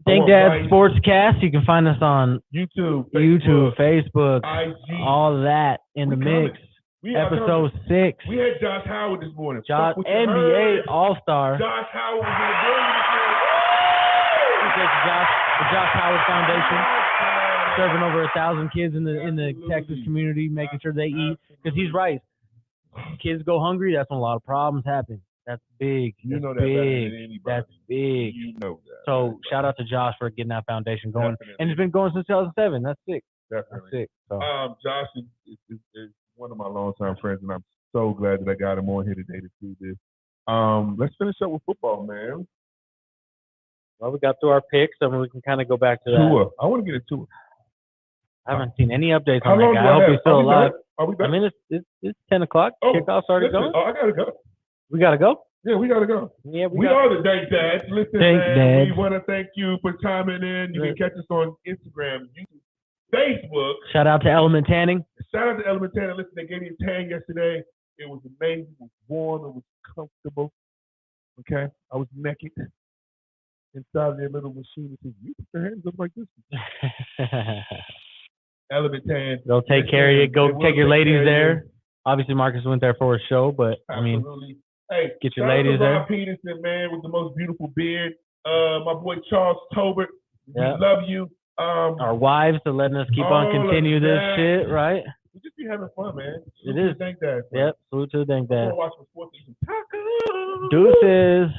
B: Dank Dad Sportscast. You can find us on
A: YouTube,
B: Facebook,
A: IG.
B: all that in the mix. Episode 6.
A: We had Josh Howard this morning.
B: Josh,
A: Fuck with your
B: NBA
A: herd.
B: All-Star.
A: Josh Howard was in the building this
B: Appreciate you, Josh. The Josh Howard Foundation,
A: morning.
B: serving over 1,000 kids in the Texas
A: Absolutely.
B: community, making sure they eat. Because he's right. Kids go hungry, that's when a lot of problems happen. That's big.
A: You
B: That's
A: know that better than
B: big.
A: anybody.
B: That's big.
A: You know that.
B: So shout out to Josh for getting that foundation going.
A: Definitely.
B: And it's been going since 2007. That's sick. That's
A: Definitely.
B: sick. So.
A: Josh is one of my longtime friends, and I'm so glad that I got him on here today to do this. Let's finish up with football, man.
B: Well, we got through our picks, and we can kind of go back to that.
A: Tua. I want to get a Tua.
B: I haven't seen any updates
A: How
B: on that
A: long
B: guy.
A: do
B: I hope
A: have?
B: he's still
A: Are we
B: alive.
A: done? Are we
B: I
A: done?
B: mean, it's 10 o'clock.
A: Oh,
B: Kickoff's already
A: listen,
B: going.
A: Oh, I gotta go.
B: We got to go?
A: Yeah, we gotta go.
B: Yeah,
A: We are the Dank Dads. Listen,
B: Dank
A: man, we
B: Dads.
A: want to thank you for chiming in. You can catch us on Instagram, YouTube, Facebook.
B: Shout out to Element Tanning.
A: Shout out to Element Tanning. Listen, they gave me a tan yesterday. It was amazing. It was warm. It was comfortable. Okay? I was naked inside their little machine. It says, you put your hands up like this. Element Tan.
B: They'll take care of you. Go
A: They will
B: take your
A: take
B: ladies
A: care of
B: there. Obviously, Marcus went there for a show, but I mean,
A: Absolutely. Hey,
B: get your
A: shout out to
B: ladies there.
A: Rob Peterson, man, with the most beautiful beard. My boy Charles Tobert.
B: Yeah.
A: We love you.
B: Our wives are letting us keep on
A: all
B: continue
A: of
B: this
A: that.
B: shit, right?
A: We just be having fun, man.
B: It is.
A: Thank that.
B: Yep. Salute to the Dank
A: I'm
B: Dad.
A: gonna watch some sports and some tacos.
B: Deuces.